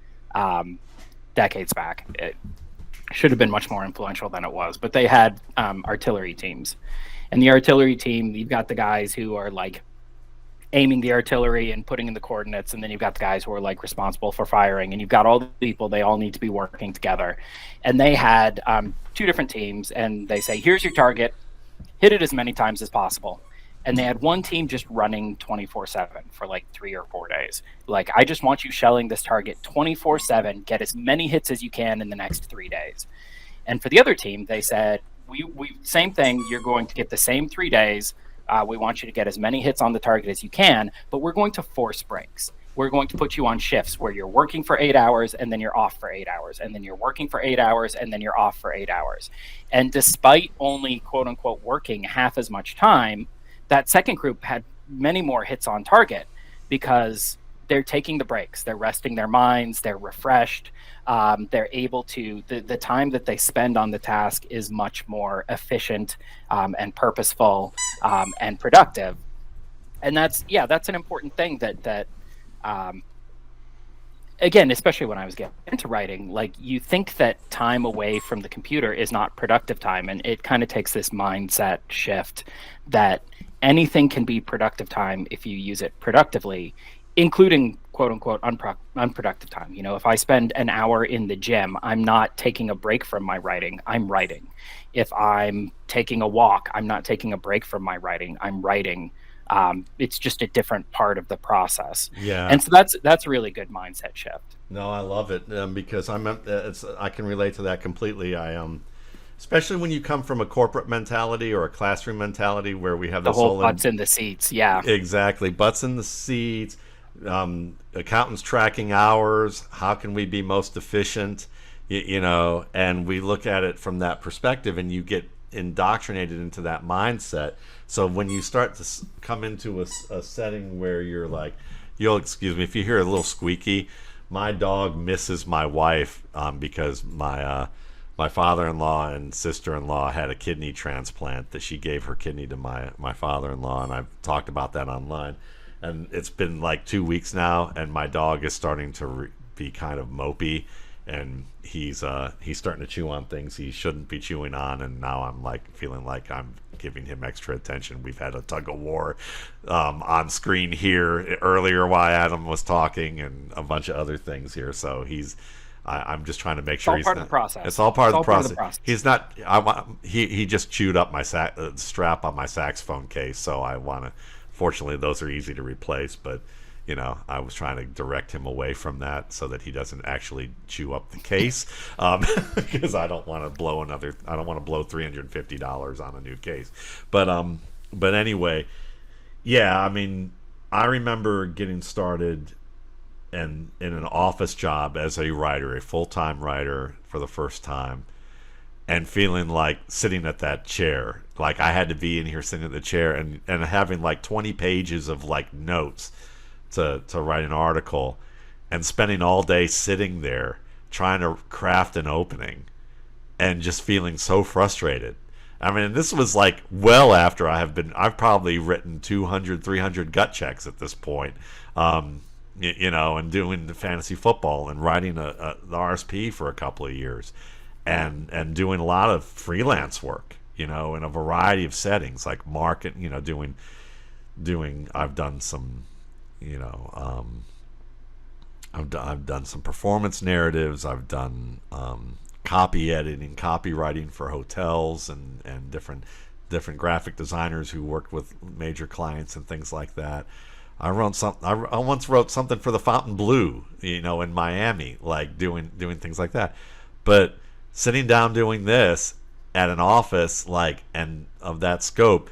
Speaker 2: decades back. It should have been much more influential than it was, but they had artillery teams. And the artillery team, you've got the guys who are like aiming the artillery and putting in the coordinates, and then you've got the guys who are like responsible for firing, and you've got all the people, they all need to be working together. And they had two different teams, and they say, here's your target, hit it as many times as possible. And they had one team just running 24/7 for like 3 or 4 days. Like, I just want you shelling this target 24/7, get as many hits as you can in the next 3 days. And for the other team, they said, we same thing, you're going to get the same 3 days. We want you to get as many hits on the target as you can, but we're going to force breaks. We're going to put you on shifts where you're working for 8 hours and then you're off for 8 hours, and then you're working for 8 hours and then you're off for 8 hours. And despite only quote unquote working half as much time, that second group had many more hits on target because they're taking the breaks, they're resting their minds, they're refreshed, they're able to, the time that they spend on the task is much more efficient and purposeful and productive. And that's an important thing that again, especially when I was getting into writing, like, you think that time away from the computer is not productive time, and it kind of takes this mindset shift that anything can be productive time if you use it productively, including quote unquote unproductive time. If I spend an hour in the gym, I'm not taking a break from my writing, I'm writing. If I'm taking a walk, I'm not taking a break from my writing, I'm writing. It's just a different part of the process.
Speaker 1: Yeah.
Speaker 2: And so that's a really good mindset shift.
Speaker 1: No, I love it, because I can relate to that completely. Especially when you come from a corporate mentality or a classroom mentality where we have
Speaker 2: The
Speaker 1: this
Speaker 2: whole butts in the seats. Yeah.
Speaker 1: exactly, butts in the seats. Accountants tracking hours. How can we be most efficient? And we look at it from that perspective, and you get indoctrinated into that mindset. So when you start to come into a setting where you're like, you'll excuse me if you hear a little squeaky. My dog misses my wife because my father-in-law and sister-in-law had a kidney transplant, that she gave her kidney to my father-in-law, and I've talked about that online. And it's been like 2 weeks now, and my dog is starting to be kind of mopey, and he's starting to chew on things he shouldn't be chewing on, and now I'm like feeling like I'm giving him extra attention. We've had a tug of war on screen here earlier while Adam was talking, and a bunch of other things here. So I'm just trying to make sure
Speaker 2: It's all part of the process.
Speaker 1: It's all part of the process.
Speaker 2: process.
Speaker 1: He's not. He just chewed up my strap on my saxophone case, so I want to. Fortunately, those are easy to replace, but I was trying to direct him away from that so that he doesn't actually chew up the case, because I don't want to blow $350 on a new case. But anyway, yeah. I mean, I remember getting started and in an office job as a writer, a full-time writer for the first time, and feeling like sitting at that chair, like I had to be in here sitting at the chair and having like 20 pages of like notes to write an article, and spending all day sitting there trying to craft an opening, and just feeling so frustrated. I mean, this was like well after I've probably written 200, 300 gut checks at this point. And doing the fantasy football and writing the RSP for a couple of years, and doing a lot of freelance work, in a variety of settings, like market, doing. I've done some, I've done some performance narratives. I've done copy editing, copywriting for hotels and different graphic designers who worked with major clients and things like that. I once wrote something for the Fontainebleau, in Miami, like doing things like that. But sitting down doing this, at an office like and of that scope,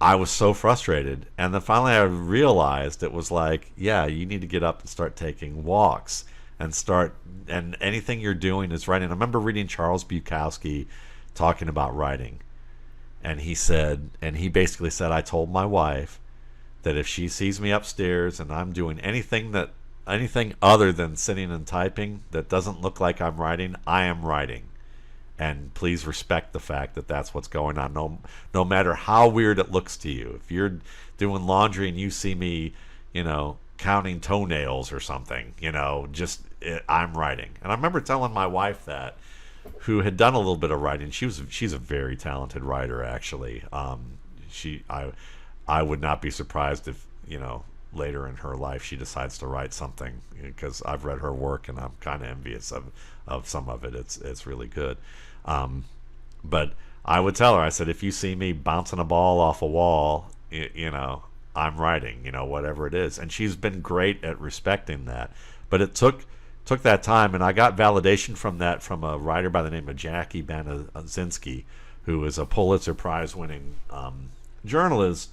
Speaker 1: I was so frustrated. And then finally I realized it was like, yeah, you need to get up and start taking walks and start, and anything you're doing is writing. I remember reading Charles Bukowski talking about writing. And he basically said, I told my wife that if she sees me upstairs and I'm doing anything other than sitting and typing that doesn't look like I'm writing, I am writing. And please respect the fact that that's what's going on. No matter how weird it looks to you. If you're doing laundry and you see me, counting toenails or something, I'm writing. And I remember telling my wife that, who had done a little bit of writing. She's a very talented writer, actually. I would not be surprised if later in her life she decides to write something, because I've read her work and I'm kind of envious of some of it. It's really good. But I would tell her, I said, if you see me bouncing a ball off a wall, I'm writing, whatever it is. And she's been great at respecting that. But it took that time, and I got validation from that from a writer by the name of Jackie Banazinski, who is a Pulitzer Prize winning journalist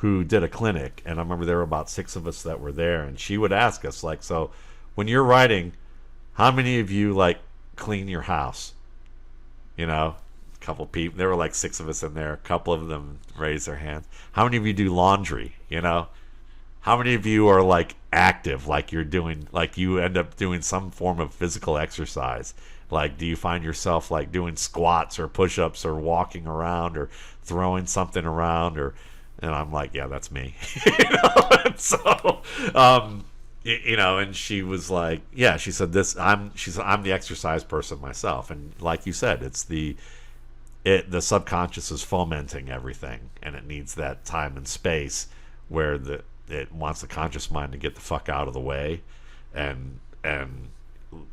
Speaker 1: who did a clinic. And I remember there were about 6 of us that were there, and she would ask us, like, so when you're writing, how many of you like clean your house? A couple people. There were like 6 of us in there. A couple of them raised their hands. How many of you do laundry? How many of you are like active, like you're doing, like you end up doing some form of physical exercise? Like, do you find yourself like doing squats or push-ups or walking around or throwing something around? And I'm like, yeah, that's me. And so, and she was like, yeah, she said I'm the exercise person myself. And like you said, it's the subconscious is fomenting everything, and it needs that time and space where it wants the conscious mind to get the fuck out of the way and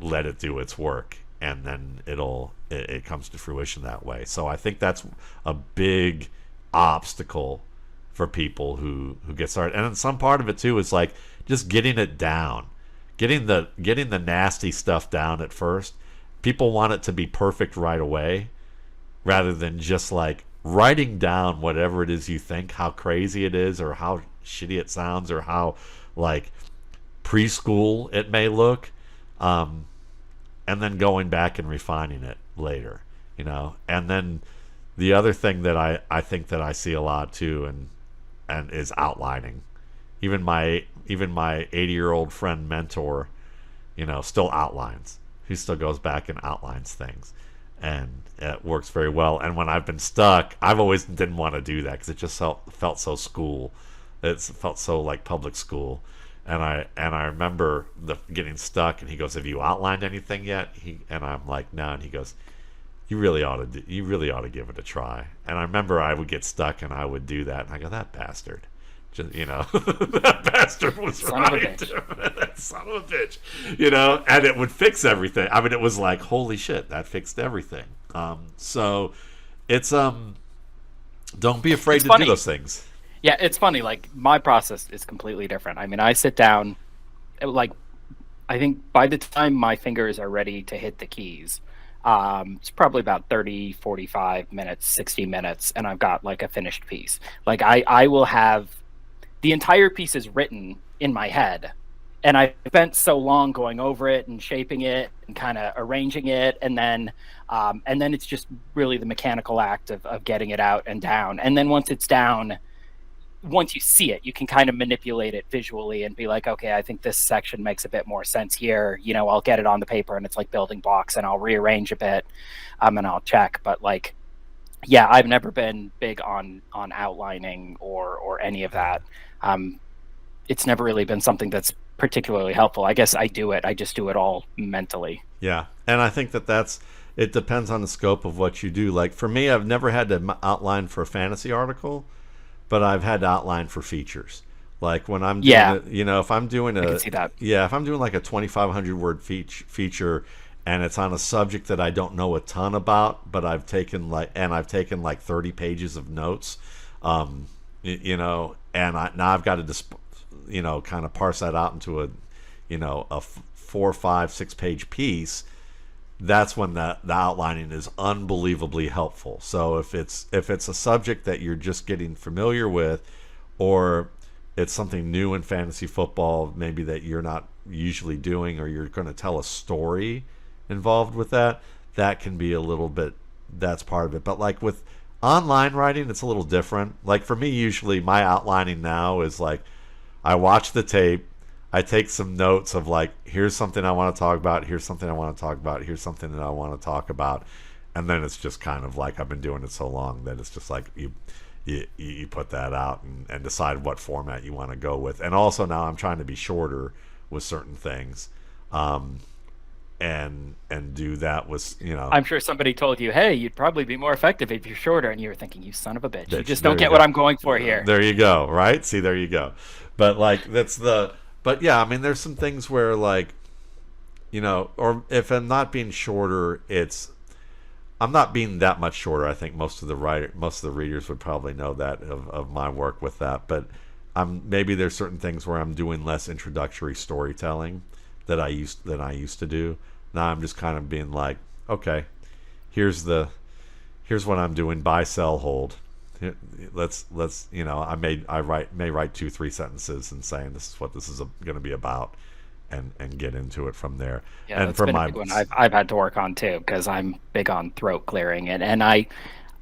Speaker 1: let it do its work, and then it comes to fruition that way. So I think that's a big obstacle for people who get started. And then some part of it too is like just getting it down, getting the nasty stuff down at first. People want it to be perfect right away, rather than just like writing down whatever it is you think, how crazy it is, or how shitty it sounds, or how like preschool it may look, and then going back and refining it later, And then the other thing that I think that I see a lot too, and is outlining. Even my 80-year-old friend mentor, still outlines. He still goes back and outlines things, and it works very well. And when I've been stuck, I've always didn't want to do that because it just felt so school. It felt so like public school. And I remember getting stuck, and he goes, "Have you outlined anything yet?" And I'm like, "No." And he goes, "You really ought to give it a try." And I remember I would get stuck, and I would do that, and I go, "That bastard." Just, that bastard was
Speaker 2: son
Speaker 1: right. That son of a bitch. And it would fix everything. I mean, it was like, holy shit, that fixed everything. So it's don't be afraid to do those things.
Speaker 2: Yeah, it's funny. Like, my process is completely different. I mean, I sit down, like, I think by the time my fingers are ready to hit the keys, it's probably about 30, 45 minutes, 60 minutes, and I've got like a finished piece. Like, I will have the entire piece is written in my head, and I spent so long going over it and shaping it and kind of arranging it, and then it's just really the mechanical act of getting it out and down. And then once it's down, once you see it, you can kind of manipulate it visually and be like, okay, I think this section makes a bit more sense here. I'll get it on the paper, and it's like building blocks, and I'll rearrange a bit, and I'll check. But like, yeah, I've never been big on outlining or any of that. It's never really been something that's particularly helpful. I guess I just do it all mentally.
Speaker 1: Yeah, and I think it depends on the scope of what you do. Like for me, I've never had to outline for a fantasy article, but I've had to outline for features. Like when I'm doing if I'm doing
Speaker 2: I can see that.
Speaker 1: if I'm doing like a 2,500 word feature, and it's on a subject that I don't know a ton about, but I've taken like 30 pages of notes, and now I've got to kind of parse that out into a 4, 5, 6 page piece. that's when the outlining is unbelievably helpful. So if it's a subject that you're just getting familiar with, or it's something new in fantasy football, maybe that you're not usually doing, or you're going to tell a story involved with that, that can be a little bit, that's part of it. But like with online writing, it's a little different. Like for me, usually my outlining now is like, I watch the tape, I take some notes of like, here's something I want to talk about, here's something I want to talk about, here's something that I want to talk about, and then it's just kind of like, I've been doing it so long that it's just like you put that out and decide what format you want to go with. And also now I'm trying to be shorter with certain things, and do that with,
Speaker 2: I'm sure somebody told you, hey, you'd probably be more effective if you're shorter, and you were thinking, you son of a bitch, you just don't get what I'm going for here.
Speaker 1: There you go, right? See, there you go. But like but yeah, I mean, there's some things where like, or if I'm not being shorter, I'm not being that much shorter. I think most of the readers would probably know that of my work with that. But maybe there's certain things where I'm doing less introductory storytelling than I used to do. Now I'm just kind of being like, okay, here's what I'm doing: buy, sell, hold. Let's I may write 2-3 sentences and saying this is what this is going to be about, and get into it from there.
Speaker 2: Yeah,
Speaker 1: and
Speaker 2: that's
Speaker 1: for
Speaker 2: been
Speaker 1: my
Speaker 2: a big one I've had to work on too, because I'm big on throat clearing, and I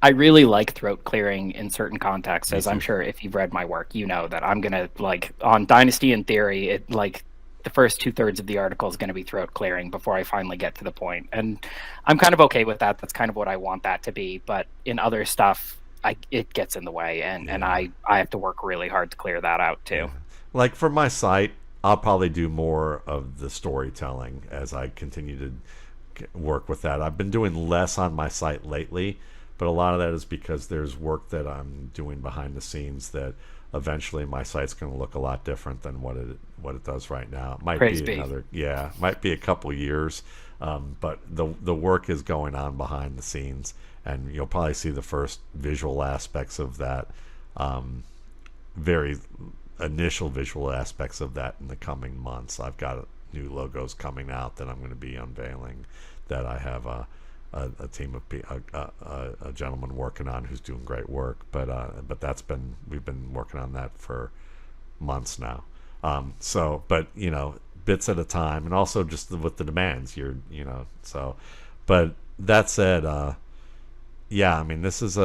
Speaker 2: really like throat clearing in certain contexts. As I'm sure if you've read my work, you know that I'm gonna, like, on Dynasty in Theory, it like the first 2/3 of the article is going to be throat clearing before I finally get to the point, and I'm kind of okay with that. That's kind of what I want that to be. But in other stuff, it gets in the way, and I have to work really hard to clear that out too.
Speaker 1: Yeah. Like for my site, I'll probably do more of the storytelling as I continue to work with that. I've been doing less on my site lately, but a lot of that is because there's work that I'm doing behind the scenes that eventually my site's going to look a lot different than what it does right now. It might might be a couple years, but the work is going on behind the scenes, and you'll probably see the first visual aspects of that, very initial visual aspects of that in the coming months. I've got new logos coming out that I'm going to be unveiling, that I have a team of a gentleman working on who's doing great work. But we've been working on that for months now. But bits at a time, and also just with the demands, so. But that said, yeah, I mean, this is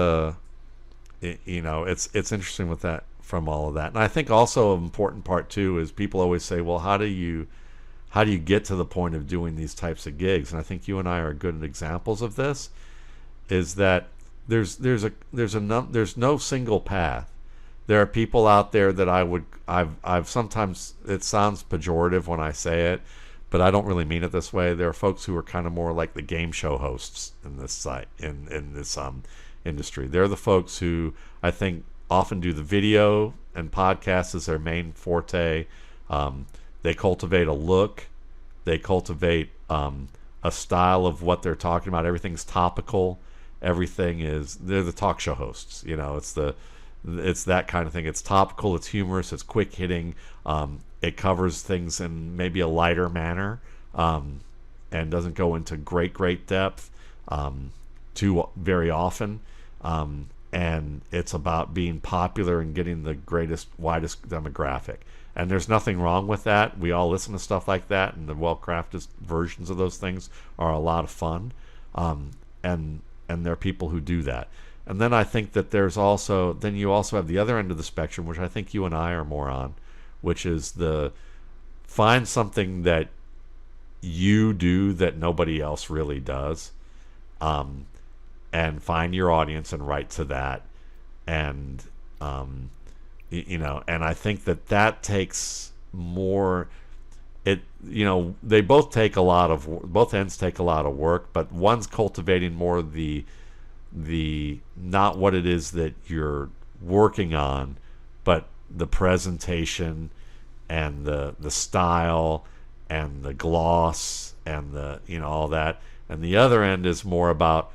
Speaker 1: it's interesting with that, from all of that. And I think also an important part too is people always say, well, how do you get to the point of doing these types of gigs? And I think you and I are good examples of this, is that there's no single path. There are people out there that I've sometimes, it sounds pejorative when I say it, but I don't really mean it this way. There are folks who are kind of more like the game show hosts in this site, in this industry. They're the folks who I think often do the video and podcasts as their main forte. They cultivate a look. They cultivate a style of what they're talking about. Everything's topical. They're the talk show hosts. It's that kind of thing. It's topical. It's humorous. It's quick hitting. It covers things in maybe a lighter manner, and doesn't go into great depth too very often. And it's about being popular and getting the widest demographic. And there's nothing wrong with that. We all listen to stuff like that, and the well-crafted versions of those things are a lot of fun. And there are people who do that. And then I think that you also have the other end of the spectrum, which I think you and I are more on, which is find something that you do that nobody else really does, and find your audience and write to that. And and I think that takes more. They both ends take a lot of work, but one's cultivating more the not what it is that you're working on, but the presentation and the style and the gloss and the all that. And the other end is more about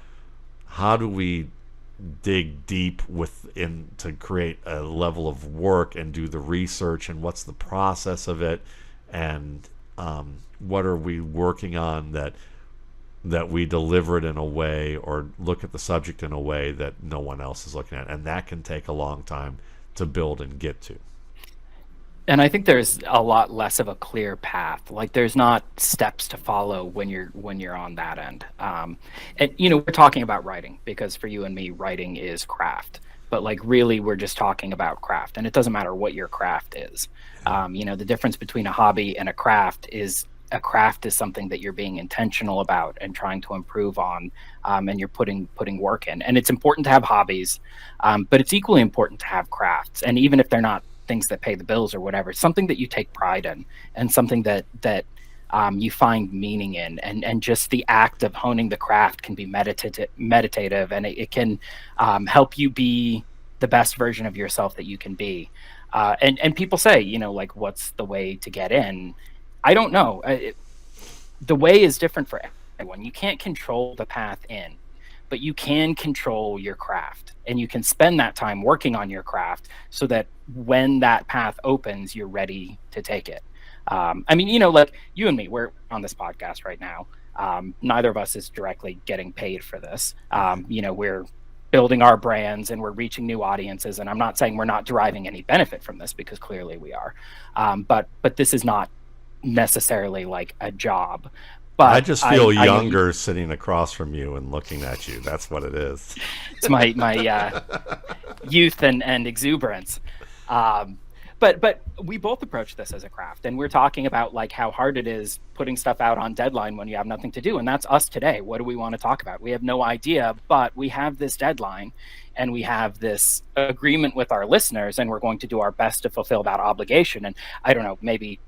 Speaker 1: how do we dig deep within to create a level of work and do the research, and what's the process of it, and what are we working on that that we deliver it in a way or look at the subject in a way that no one else is looking at, and that can take a long time to build and get to.
Speaker 2: And I think there's a lot less of a clear path. Like there's not steps to follow when you're on that end. And we're talking about writing because for you and me, writing is craft. But like really, we're just talking about craft, and it doesn't matter what your craft is. The difference between a hobby and a craft is something that you're being intentional about and trying to improve on, and you're putting work in. And it's important to have hobbies, but it's equally important to have crafts. And even if they're not things that pay the bills or whatever, something that you take pride in and something that you find meaning in, and just the act of honing the craft can be meditative, and it can help you be the best version of yourself that you can be. And people say, like, what's the way to get in? I don't know. The way is different for everyone. You can't control the path in, but you can control your craft, and you can spend that time working on your craft so that when that path opens, you're ready to take it. Like you and me, we're on this podcast right now. Neither of us is directly getting paid for this. We're building our brands and we're reaching new audiences. And I'm not saying we're not deriving any benefit from this, because clearly we are. But this is not necessarily like a job. But
Speaker 1: I just feel younger sitting across from you and looking at you. That's what it is.
Speaker 2: It's my youth and exuberance. But we both approach this as a craft, and we're talking about like how hard it is putting stuff out on deadline when you have nothing to do. And that's us today. What do we want to talk about? We have no idea, but we have this deadline and we have this agreement with our listeners, and we're going to do our best to fulfill that obligation. And I don't know, maybe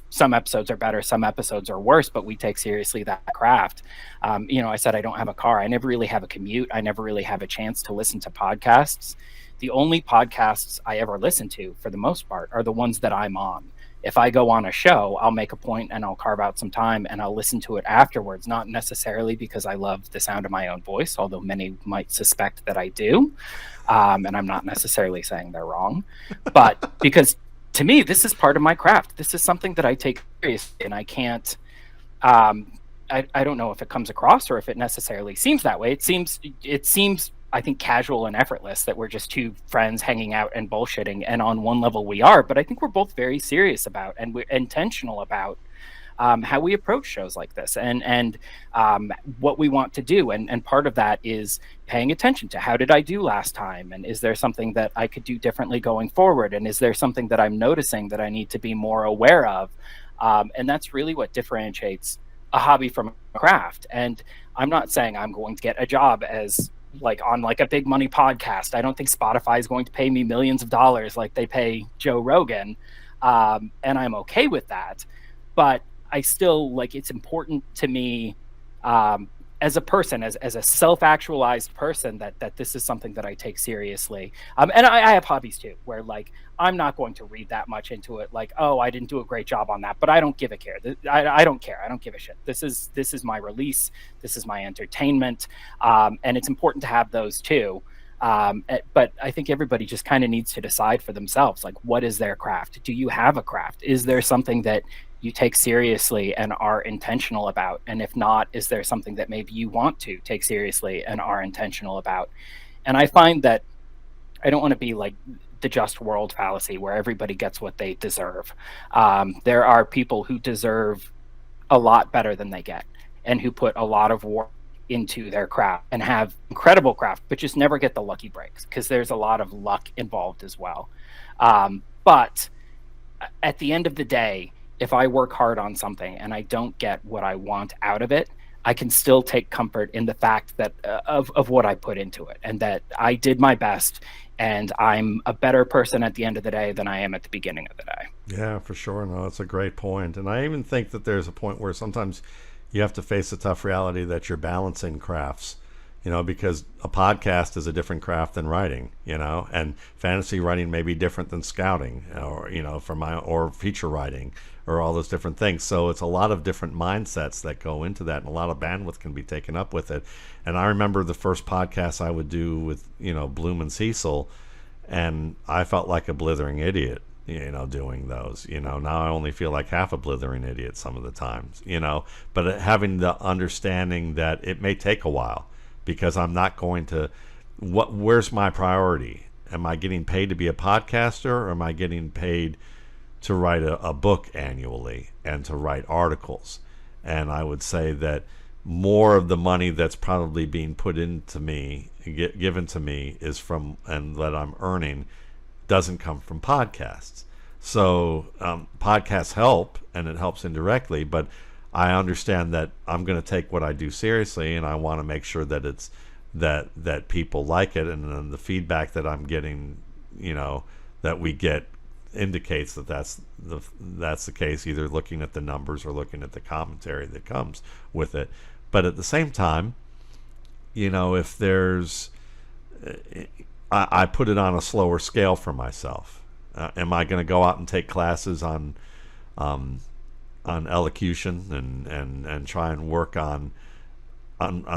Speaker 2: some episodes are better, some episodes are worse, but we take seriously that craft. I said I don't have a car. I never really have a commute. I never really have a chance to listen to podcasts. The only podcasts I ever listen to, for the most part, are the ones that I'm on. If I go on a show, I'll make a point and I'll carve out some time and I'll listen to it afterwards, not necessarily because I love the sound of my own voice, although many might suspect that I do. And I'm not necessarily saying they're wrong, but because to me, this is part of my craft. This is something that I take seriously, and I can't, I don't know if it comes across or if it necessarily seems that way. It seems, I think, casual and effortless that we're just two friends hanging out and bullshitting. And on one level we are, but I think we're both very serious about, and we're intentional about how we approach shows like this, and what we want to do. And part of that is paying attention to how did I do last time? And is there something that I could do differently going forward? And is there something that I'm noticing that I need to be more aware of? And that's really what differentiates a hobby from a craft. And I'm not saying I'm going to get a job as like on like a big money podcast. I don't think Spotify is going to pay me millions of dollars like they pay Joe Rogan. And I'm okay with that. But I still like, it's important to me as a person, as a self-actualized person, that this is something that I take seriously. And I have hobbies too, where like, I'm not going to read that much into it. Like, oh, I didn't do a great job on that, but I don't give a care. I don't care. I don't give a shit. This is my release. This is my entertainment. And it's important to have those too. But I think everybody just kind of needs to decide for themselves, like, what is their craft? Do you have a craft? Is there something that you take seriously and are intentional about? And if not, is there something that maybe you want to take seriously and are intentional about? And I find that I don't want to be like the just world fallacy where everybody gets what they deserve. There are people who deserve a lot better than they get, and who put a lot of work into their craft and have incredible craft, but just never get the lucky breaks, because there's a lot of luck involved as well. But at the end of the day, if I work hard on something and I don't get what I want out of it, I can still take comfort in the fact that of what I put into it, and that I did my best, and I'm a better person at the end of the day than I am at the beginning of the day.
Speaker 1: Yeah, for sure. No, that's a great point. And I even think that there's a point where sometimes you have to face the tough reality that you're balancing crafts, because a podcast is a different craft than writing, and fantasy writing may be different than scouting, or, or feature writing, or all those different things. So it's a lot of different mindsets that go into that, and a lot of bandwidth can be taken up with it. And I remember the first podcast I would do with, Bloom and Cecil, and I felt like a blithering idiot, doing those. Now I only feel like half a blithering idiot some of the times, but having the understanding that it may take a while because I'm not going to, where's my priority? Am I getting paid to be a podcaster, or am I getting paid to write a book annually and to write articles? And I would say that more of the money that's probably being put into me, given to me, is from, and that I'm earning, doesn't come from podcasts. So podcasts help, and it helps indirectly, but I understand that I'm going to take what I do seriously, and I want to make sure that it's that people like it, and then the feedback that I'm getting, that we get, indicates that that's the case, either looking at the numbers or looking at the commentary that comes with it. But at the same time, if there's, I put it on a slower scale for myself. Am I going to go out and take classes on elocution and try and work on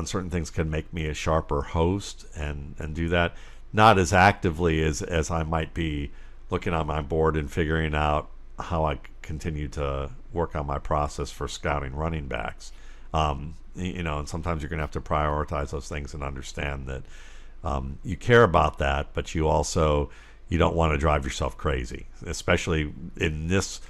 Speaker 1: certain things, can make me a sharper host and do that? Not as actively as I might be looking on my board and figuring out how I continue to work on my process for scouting running backs. And sometimes you're going to have to prioritize those things and understand that you care about that, but you don't want to drive yourself crazy, especially in this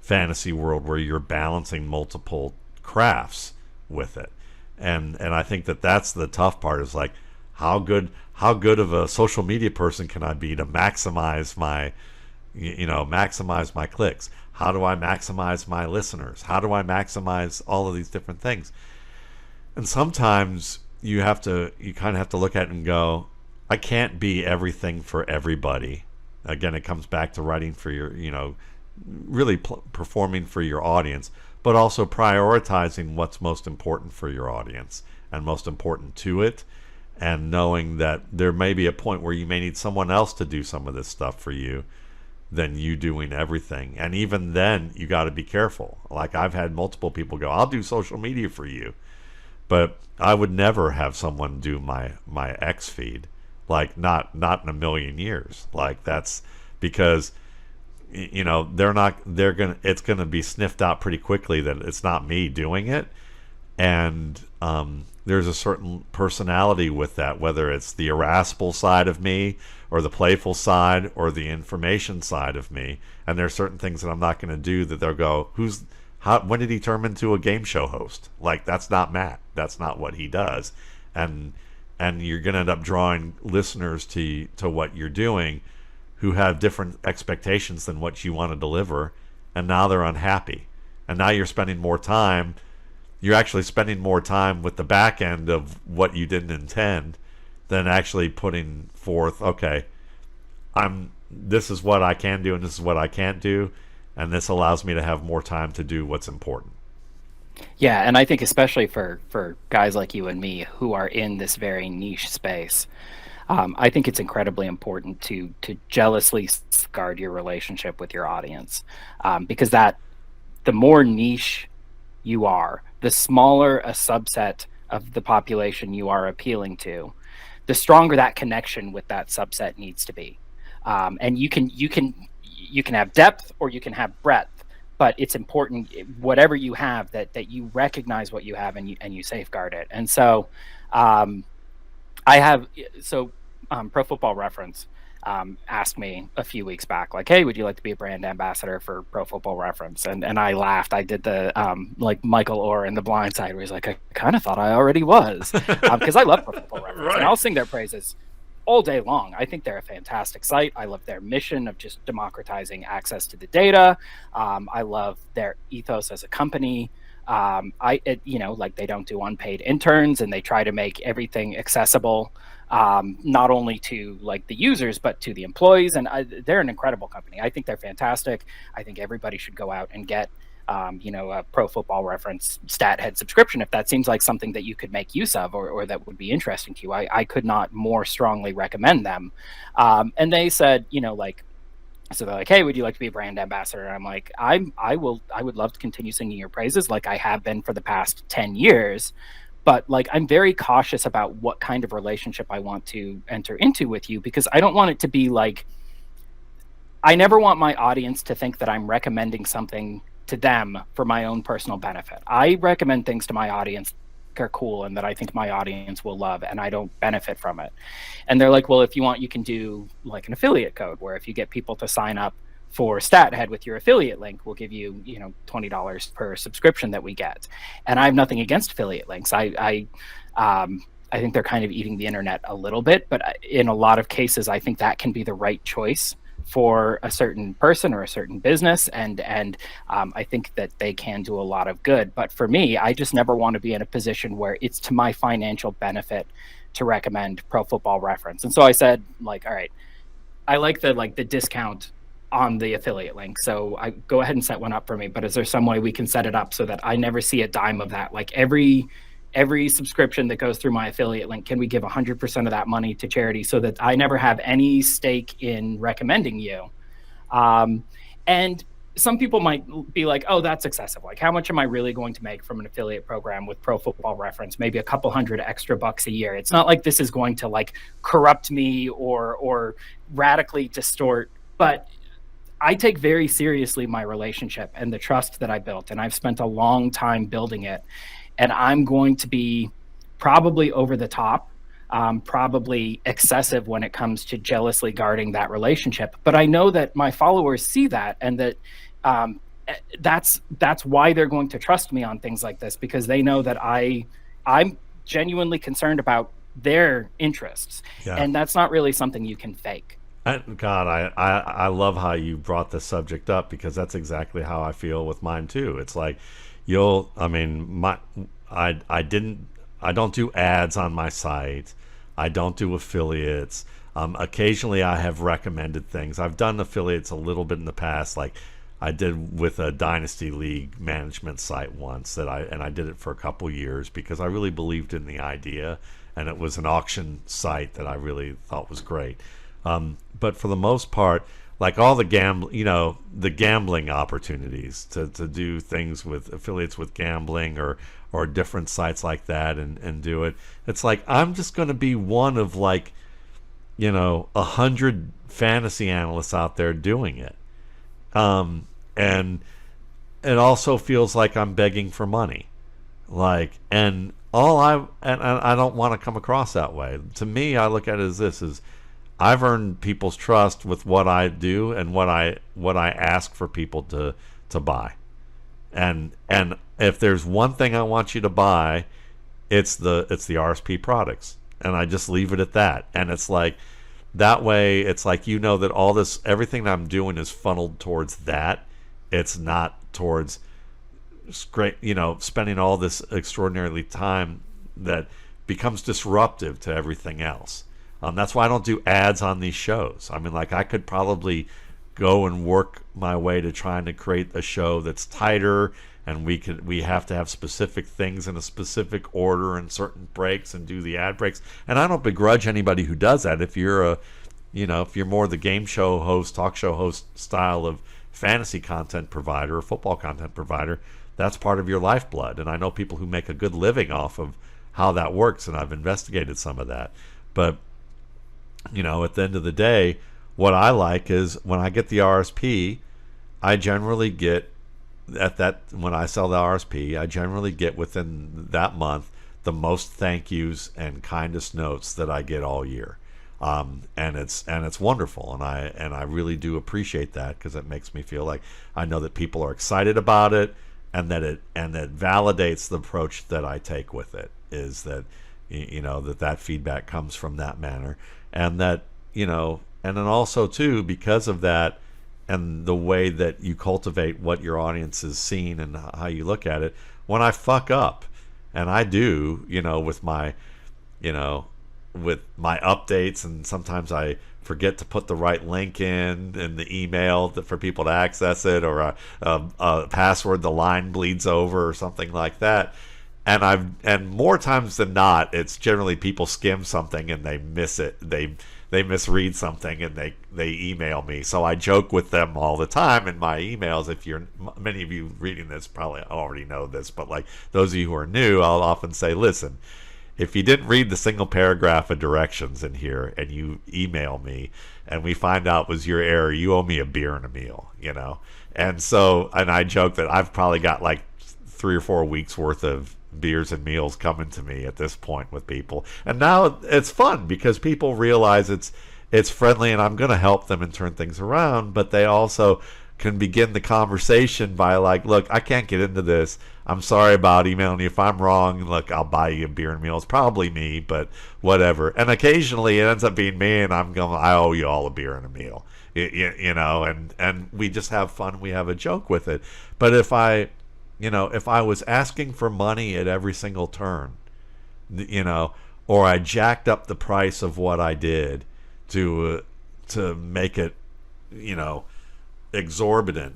Speaker 1: fantasy world where you're balancing multiple crafts with it. And I think that's the tough part, is like, how good of a social media person can I be to maximize my clicks? How do I maximize my listeners? How do I maximize all of these different things? And sometimes you kind of have to look at it and go, I can't be everything for everybody. Again, it comes back to writing for your, really performing for your audience, but also prioritizing what's most important for your audience and most important to it, and knowing that there may be a point where you may need someone else to do some of this stuff for you than you doing everything. And even then, you got to be careful. Like, I've had multiple people go, I'll do social media for you, but I would never have someone do my X feed. Like, not in a million years. Like, that's because it's gonna be sniffed out pretty quickly that it's not me doing it. And there's a certain personality with that, whether it's the irascible side of me or the playful side or the information side of me. And there's certain things that I'm not going to do that they'll go, when did he turn into a game show host? Like, that's not Matt. That's not what he does. And you're going to end up drawing listeners to what you're doing who have different expectations than what you want to deliver. And now they're unhappy. And now you're spending more time. You're actually spending more time with the back end of what you didn't intend than actually putting forth, okay, this is what I can do and this is what I can't do, and this allows me to have more time to do what's important.
Speaker 2: Yeah, and I think especially for guys like you and me who are in this very niche space, I think it's incredibly important to jealously guard your relationship with your audience, because the more niche you are, the smaller a subset of the population you are appealing to, the stronger that connection with that subset needs to be. And you can have depth or you can have breadth, but it's important, whatever you have, that you recognize what you have and you safeguard it. And so Pro Football Reference asked me a few weeks back, like, hey, would you like to be a brand ambassador for Pro Football Reference? And I laughed. I did the like Michael Orr in The Blind Side, where he's like, I kind of thought I already was, because I love Pro Football Reference. Right. And I'll sing their praises all day long. I think they're a fantastic site. I love their mission of just democratizing access to the data. I love their ethos as a company. They don't do unpaid interns, and they try to make everything accessible, not only to like the users, but to the employees. And they're an incredible company. I think they're fantastic. I think everybody should go out and get, a Pro Football Reference stat head subscription if that seems like something that you could make use of, or that would be interesting to you. I could not more strongly recommend them. And they said, so they're like, hey, would you like to be a brand ambassador? And I'm like, I would love to continue singing your praises like I have been for the past 10 years. But like, I'm very cautious about what kind of relationship I want to enter into with you, because I don't want it to be like I never want my audience to think that I'm recommending something to them for my own personal benefit. I recommend things to my audience that are cool and that I think my audience will love, and I don't benefit from it. And they're like, well, if you want, you can do like an affiliate code where if you get people to sign up for StatHead with your affiliate link, we'll give you, $20 per subscription that we get. And I have nothing against affiliate links. I think they're kind of eating the internet a little bit, but in a lot of cases, I think that can be the right choice for a certain person or a certain business, and I think that they can do a lot of good. But for me, I just never want to be in a position where it's to my financial benefit to recommend Pro Football Reference. And so I said, like, all right, I like the discount on the affiliate link, so I go ahead and set one up for me. But is there some way we can set it up so that I never see a dime of that? Like every subscription that goes through my affiliate link, can we give 100% of that money to charity so that I never have any stake in recommending you? And some people might be like, oh, that's excessive. Like, how much am I really going to make from an affiliate program with Pro Football Reference? Maybe a couple hundred extra bucks a year. It's not like this is going to like corrupt me or radically distort, but I take very seriously my relationship and the trust that I built, and I've spent a long time building it. And I'm going to be probably over the top, probably excessive when it comes to jealously guarding that relationship. But I know that my followers see that, and that that's why they're going to trust me on things like this, because they know that I'm genuinely concerned about their interests, and that's not really something you can fake.
Speaker 1: I love how you brought this subject up, because that's exactly how I feel with mine too. It's like I don't do ads on my site. I don't do affiliates. Occasionally I have recommended things. I've done affiliates a little bit in the past, like I did with a Dynasty League management site once, and I did it for a couple years because I really believed in the idea, and it was an auction site that I really thought was great. But for the most part, like all the gambling opportunities to do things with affiliates with gambling or different sites like that and do it. It's like I'm just going to be one of 100 fantasy analysts out there doing it. And it also feels like I'm begging for money. And I don't want to come across that way. To me, I look at it as this is I've earned people's trust with what I do and what I ask for people to buy. And if there's one thing I want you to buy, it's the RSP products. And I just leave it at that. And it's like that way it's like that everything that I'm doing is funneled towards that. It's not towards spending all this extraordinarily time that becomes disruptive to everything else. That's why I don't do ads on these shows. I mean, I could probably go and work my way to trying to create a show that's tighter, and we have to have specific things in a specific order and certain breaks and do the ad breaks. And I don't begrudge anybody who does that. If you're if you're more the game show host, talk show host style of fantasy content provider or football content provider, that's part of your lifeblood. And I know people who make a good living off of how that works, and I've investigated some of that. But at the end of the day, what I like is when I get the RSP, I generally get when I sell the RSP, I generally get within that month the most thank yous and kindest notes that I get all year. And it's wonderful, and I really do appreciate that, because it makes me feel like I know that people are excited about it, and that validates the approach that I take with it, is that that feedback comes from that manner. And that, and then also too, because of that and the way that you cultivate what your audience is seeing and how you look at it, when I fuck up, and I do, with my updates, and sometimes I forget to put the right link in the email for people to access it, or a password, the line bleeds over or something like that. And more times than not, it's generally people skim something and they miss it. They misread something and they email me. So I joke with them all the time in my emails. Many of you reading this probably already know this, but like those of you who are new, I'll often say, listen, if you didn't read the single paragraph of directions in here and you email me and we find out it was your error, you owe me a beer and a meal, you know? And so, and I joke that I've probably got like 3 or 4 weeks worth of beers and meals coming to me at this point with people. And now it's fun because people realize it's friendly and I'm going to help them and turn things around, but they also can begin the conversation by like, look, I can't get into this. I'm sorry about emailing you. If I'm wrong, look, I'll buy you a beer and meal. It's probably me, but whatever. And occasionally it ends up being me, and I owe you all a beer and a meal, you know, and we just have fun. We have a joke with it. But if I was asking for money at every single turn, you know, or I jacked up the price of what I did to make it, you know, exorbitant,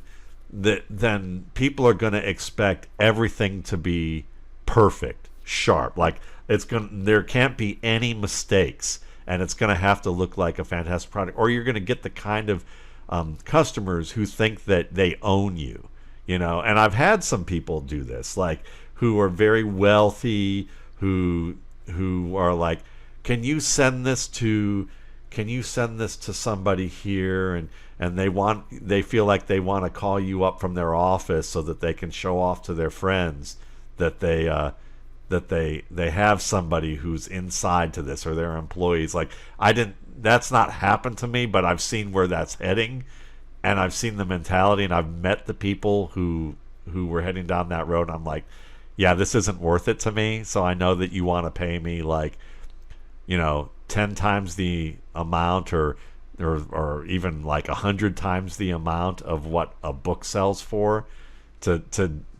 Speaker 1: that then people are going to expect everything to be perfect, sharp, like there can't be any mistakes, and it's going to have to look like a fantastic product, or you're going to get the kind of customers who think that they own you, you know. And I've had some people do this, like, who are very wealthy, who are like, can you send this to somebody here, and they feel like they want to call you up from their office so that they can show off to their friends that they have somebody who's inside to this, or their employees. Like, that's not happened to me, but I've seen where that's heading, and I've seen the mentality, and I've met the people who were heading down that road. And I'm like, yeah, this isn't worth it to me. So I know that you want to pay me, like, you know, 10 times the amount, or even like 100 times the amount of what a book sells for, to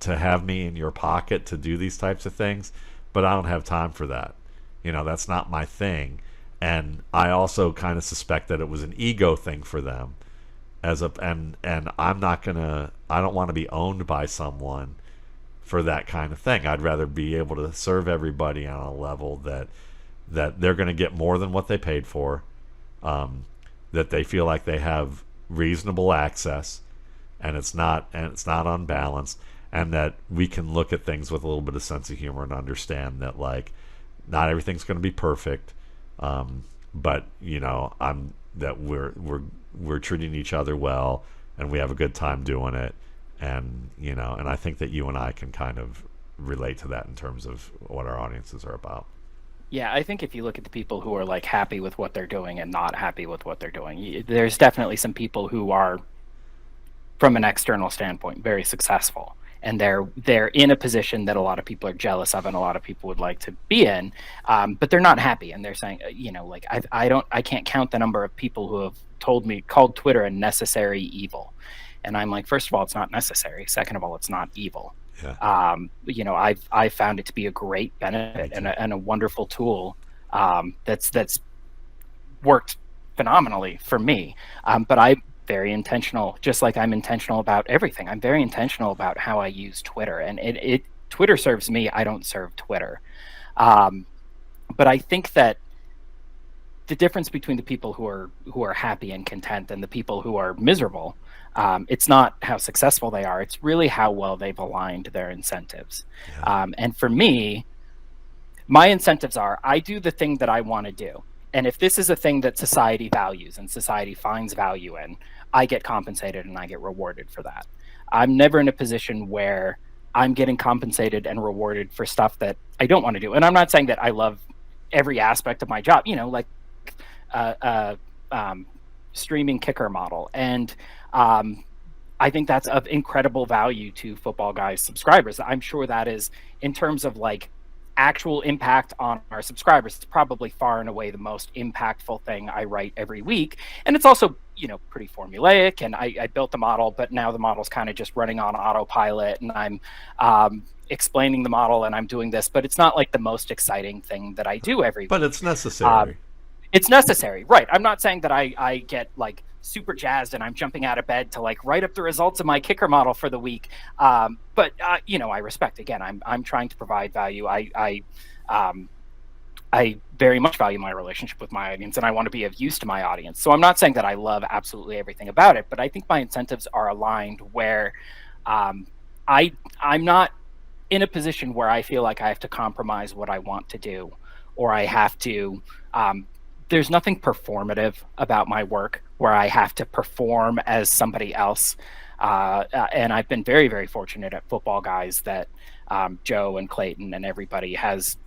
Speaker 1: have me in your pocket to do these types of things. But I don't have time for that. You know, that's not my thing. And I also kind of suspect that it was an ego thing for them, and I don't want to be owned by someone for that kind of thing. I'd rather be able to serve everybody on a level that they're going to get more than what they paid for, that they feel like they have reasonable access, and it's not unbalanced, and that we can look at things with a little bit of sense of humor and understand that, like, not everything's going to be perfect, but, you know, that we're treating each other well, and we have a good time doing it, and, you know, and I think that you and I can kind of relate to that in terms of what our audiences are about.
Speaker 2: Yeah, I think if you look at the people who are like happy with what they're doing and not happy with what they're doing, there's definitely some people who are, from an external standpoint, very successful, and they're in a position that a lot of people are jealous of and a lot of people would like to be in, but they're not happy, and they're saying, you know, like, I can't count the number of people who have called Twitter a necessary evil, and I'm like, first of all, it's not necessary. Second of all, it's not evil.
Speaker 1: Yeah.
Speaker 2: You know, I've found it to be a great benefit and a wonderful tool that's worked phenomenally for me. But I'm very intentional, just like I'm intentional about everything. I'm very intentional about how I use Twitter, and Twitter serves me. I don't serve Twitter. But I think that the difference between the people who are happy and content and the people who are miserable, it's not how successful they are. It's really how well they've aligned their incentives.
Speaker 1: Yeah.
Speaker 2: And for me, my incentives are, I do the thing that I want to do. And if this is a thing that society values and society finds value in, I get compensated and I get rewarded for that. I'm never in a position where I'm getting compensated and rewarded for stuff that I don't want to do. And I'm not saying that I love every aspect of my job, you know, like streaming kicker model. And I think that's of incredible value to Football Guys subscribers. I'm sure that is, in terms of like actual impact on our subscribers, it's probably far and away the most impactful thing I write every week. And it's also, you know, pretty formulaic, and I built the model, but now the model's kind of just running on autopilot, and I'm explaining the model and I'm doing this, but it's not like the most exciting thing that I do every week.
Speaker 1: But it's necessary.
Speaker 2: It's necessary, right? I'm not saying that I get like super jazzed and I'm jumping out of bed to like write up the results of my kicker model for the week. But you know, I respect, again, I'm trying to provide value. I very much value my relationship with my audience, and I want to be of use to my audience. So I'm not saying that I love absolutely everything about it, but I think my incentives are aligned where I'm not in a position where I feel like I have to compromise what I want to do or I have to. There's nothing performative about my work where I have to perform as somebody else. And I've been very, very fortunate at Football Guys that Joe and Clayton and everybody has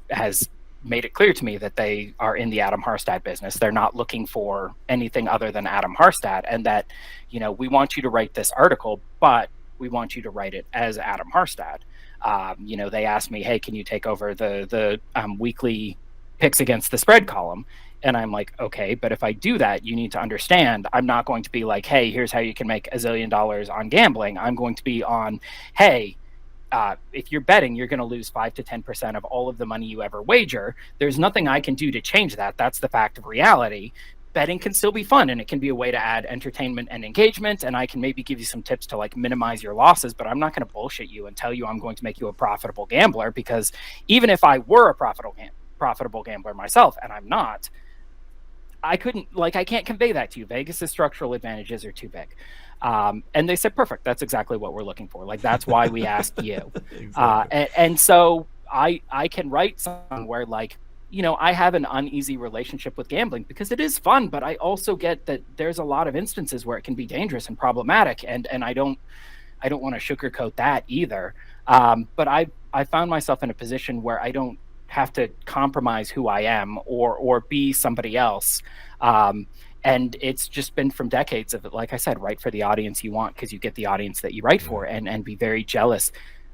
Speaker 2: made it clear to me that they are in the Adam Harstad business. They're not looking for anything other than Adam Harstad, and that, we want you to write this article, but we want you to write it as Adam Harstad. They asked me, hey, can you take over the weekly picks against the spread column? And I'm like, okay, but if I do that, you need to understand, I'm not going to be like, hey, here's how you can make $1 zillion on gambling. I'm going to be on, hey, if you're betting, you're going to lose 5 to 10% of all of the money you ever wager. There's nothing I can do to change that. That's the fact of reality. Betting can still be fun, and it can be a way to add entertainment and engagement. And I can maybe give you some tips to like minimize your losses, but I'm not going to bullshit you and tell you I'm going to make you a profitable gambler, because even if I were a profitable gambler myself, and I'm not, I can't convey that to you. Vegas's structural advantages are too big. And they said, perfect. That's exactly what we're looking for. Like, that's why we asked you.
Speaker 1: Exactly.
Speaker 2: And so I can write something where, like, I have an uneasy relationship with gambling because it is fun, but I also get that there's a lot of instances where it can be dangerous and problematic. And I don't want to sugarcoat that either. But I found myself in a position where I don't have to compromise who I am or be somebody else. And it's just been from decades of, like I said, write for the audience you want because you get the audience that you write for, and be very jealous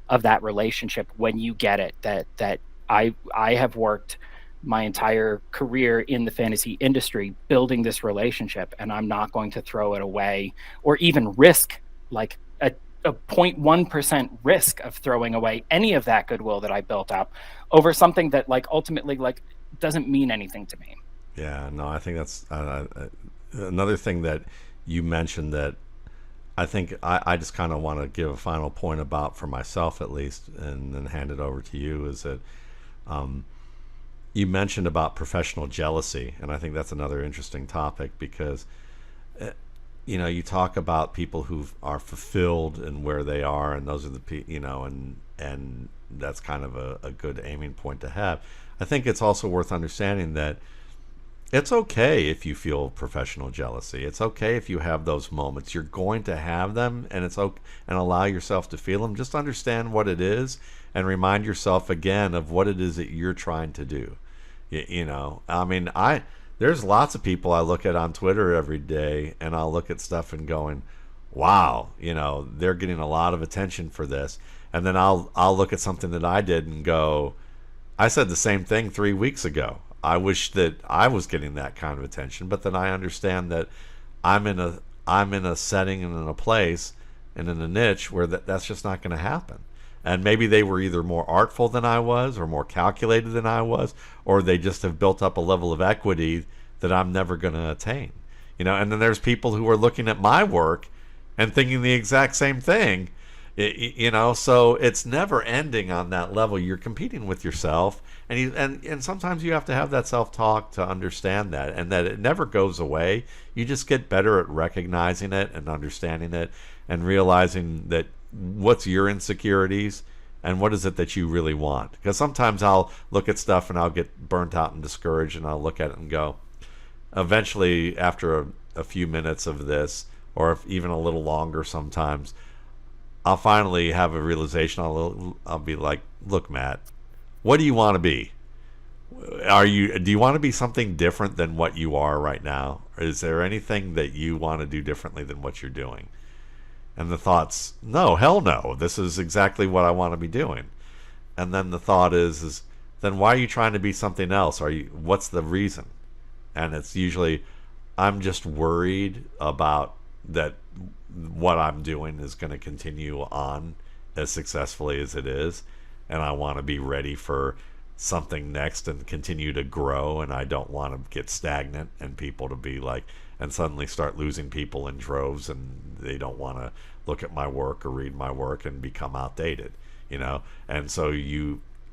Speaker 2: of that relationship when you get it. That I have worked my entire career in the fantasy industry building this relationship, and I'm not going to throw it away or even risk like a 0.1% risk of throwing away any of that goodwill that I built up over something that like ultimately like doesn't mean anything to me.
Speaker 1: Yeah, no, I think that's another thing that you mentioned that I think I just kind of want to give a final point about for myself at least, and then hand it over to you, is that you mentioned about professional jealousy, and I think that's another interesting topic because you talk about people who are fulfilled in where they are, and those are the and that's kind of a good aiming point to have. I think it's also worth understanding that it's okay if you feel professional jealousy. It's okay if you have those moments. You're going to have them, and it's okay, and allow yourself to feel them. Just understand what it is, and remind yourself again of what it is that you're trying to do. I mean, there's lots of people I look at on Twitter every day, and I'll look at stuff and going, wow, they're getting a lot of attention for this. And then I'll look at something that I did and go, I said the same thing 3 weeks ago. I wish that I was getting that kind of attention, but then I understand that I'm in a setting and in a place and in a niche where that's just not going to happen. And maybe they were either more artful than I was, or more calculated than I was, or they just have built up a level of equity that I'm never going to attain. And then there's people who are looking at my work and thinking the exact same thing. So it's never ending on that level. You're competing with yourself, and sometimes you have to have that self-talk to understand that, and that it never goes away. You just get better at recognizing it and understanding it, and realizing that what's your insecurities and what is it that you really want. Because sometimes I'll look at stuff and I'll get burnt out and discouraged, and I'll look at it and go, eventually after a few minutes of this, or if even a little longer sometimes, I'll finally have a realization. I'll be like, look, Matt, what do you want to be? Do you want to be something different than what you are right now? Or is there anything that you want to do differently than what you're doing? And the thought's, no, hell no. This is exactly what I want to be doing. And then the thought is then why are you trying to be something else? What's the reason? And it's usually, I'm just worried about that what I'm doing is going to continue on as successfully as it is, and I want to be ready for something next and continue to grow, and I don't want to get stagnant and people to be like, and suddenly start losing people in droves, and they don't want to look at my work or read my work and become outdated, and so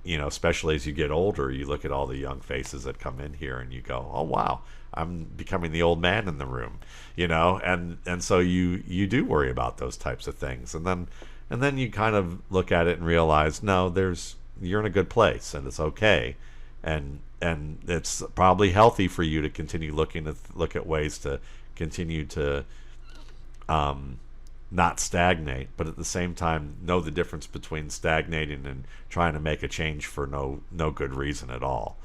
Speaker 1: especially as you get older, you look at all the young faces that come in here and you go, oh wow, I'm becoming the old man in the room, and so you do worry about those types of things, and then you kind of look at it and realize, no, you're in a good place, and it's okay, and it's probably healthy for you to continue looking to look at ways to continue to not stagnate, but at the same time know the difference between stagnating and trying to make a change for no good reason at all.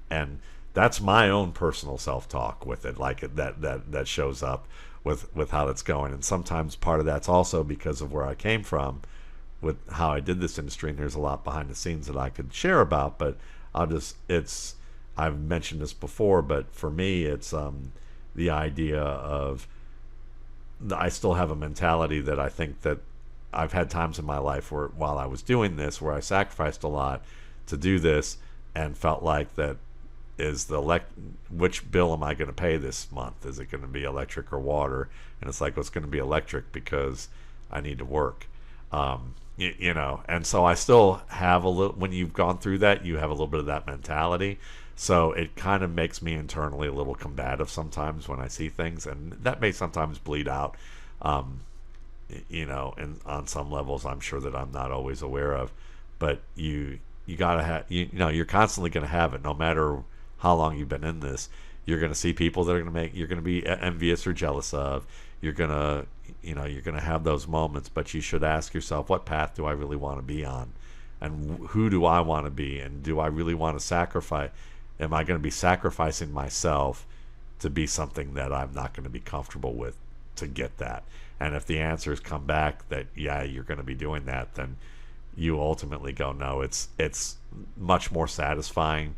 Speaker 1: And that's my own personal self-talk with it, like that shows up with how it's going. And sometimes part of that's also because of where I came from with how I did this industry, and there's a lot behind the scenes that I could share about, but I've mentioned this before, but for me it's the idea of, I still have a mentality that I think that I've had times in my life where while I was doing this where I sacrificed a lot to do this and felt like that is which bill am I going to pay this month? Is it going to be electric or water? And it's like, well, it's going to be electric because I need to work. And so I still have a little, when you've gone through that, you have a little bit of that mentality. So it kind of makes me internally a little combative sometimes when I see things, and that may sometimes bleed out, and on some levels I'm sure that I'm not always aware of. But you gotta have, you're constantly going to have it, no matter how long you've been in this. You're going to see people that are going to you're going to be envious or jealous of. You're going to have those moments, but you should ask yourself, what path do I really want to be on? And who do I want to be? And do I really want to sacrifice? Am I going to be sacrificing myself to be something that I'm not going to be comfortable with to get that? And if the answers come back that, yeah, you're going to be doing that, then you ultimately go, no, it's much more satisfying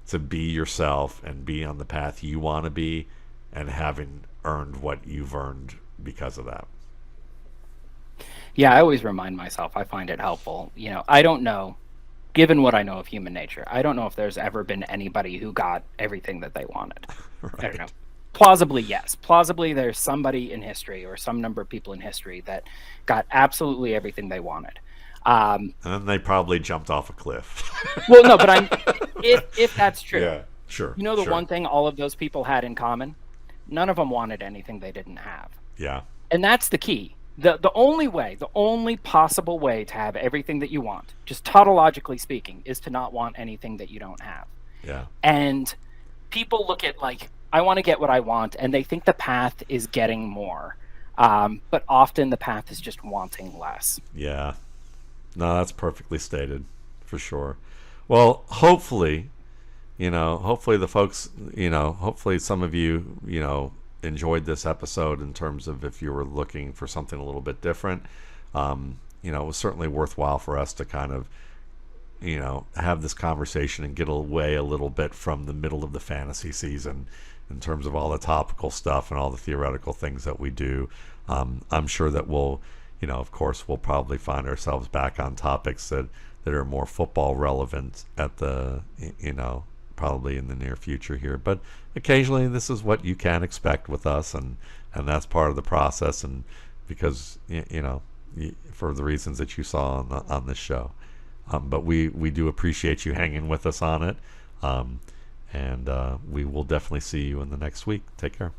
Speaker 1: to be yourself and be on the path you want to be, and having earned what you've earned because of that.
Speaker 2: Yeah, I always remind myself, I find it helpful. I don't know, given what I know of human nature, I don't know if there's ever been anybody who got everything that they wanted.
Speaker 1: Right.
Speaker 2: I don't know. Plausibly, yes. Plausibly, there's somebody in history or some number of people in history that got absolutely everything they wanted.
Speaker 1: And then they probably jumped off a cliff.
Speaker 2: Well, no, but if that's true.
Speaker 1: Yeah, sure.
Speaker 2: The one thing all of those people had in common? None of them wanted anything they didn't have.
Speaker 1: Yeah.
Speaker 2: And that's the key. The only possible way to have everything that you want, just tautologically speaking, is to not want anything that you don't have.
Speaker 1: Yeah.
Speaker 2: And people look at, like, I want to get what I want, and they think the path is getting more. But often the path is just wanting less.
Speaker 1: Yeah. No, that's perfectly stated, for sure. Well, hopefully the folks, hopefully some of you, enjoyed this episode in terms of if you were looking for something a little bit different. It was certainly worthwhile for us to kind of, have this conversation and get away a little bit from the middle of the fantasy season in terms of all the topical stuff and all the theoretical things that we do. I'm sure that we'll, of course, we'll probably find ourselves back on topics that are more football relevant at the, probably in the near future here. But occasionally this is what you can expect with us, and that's part of the process, and because, for the reasons that you saw on this show. But we do appreciate you hanging with us on it. And we will definitely see you in the next week. Take care.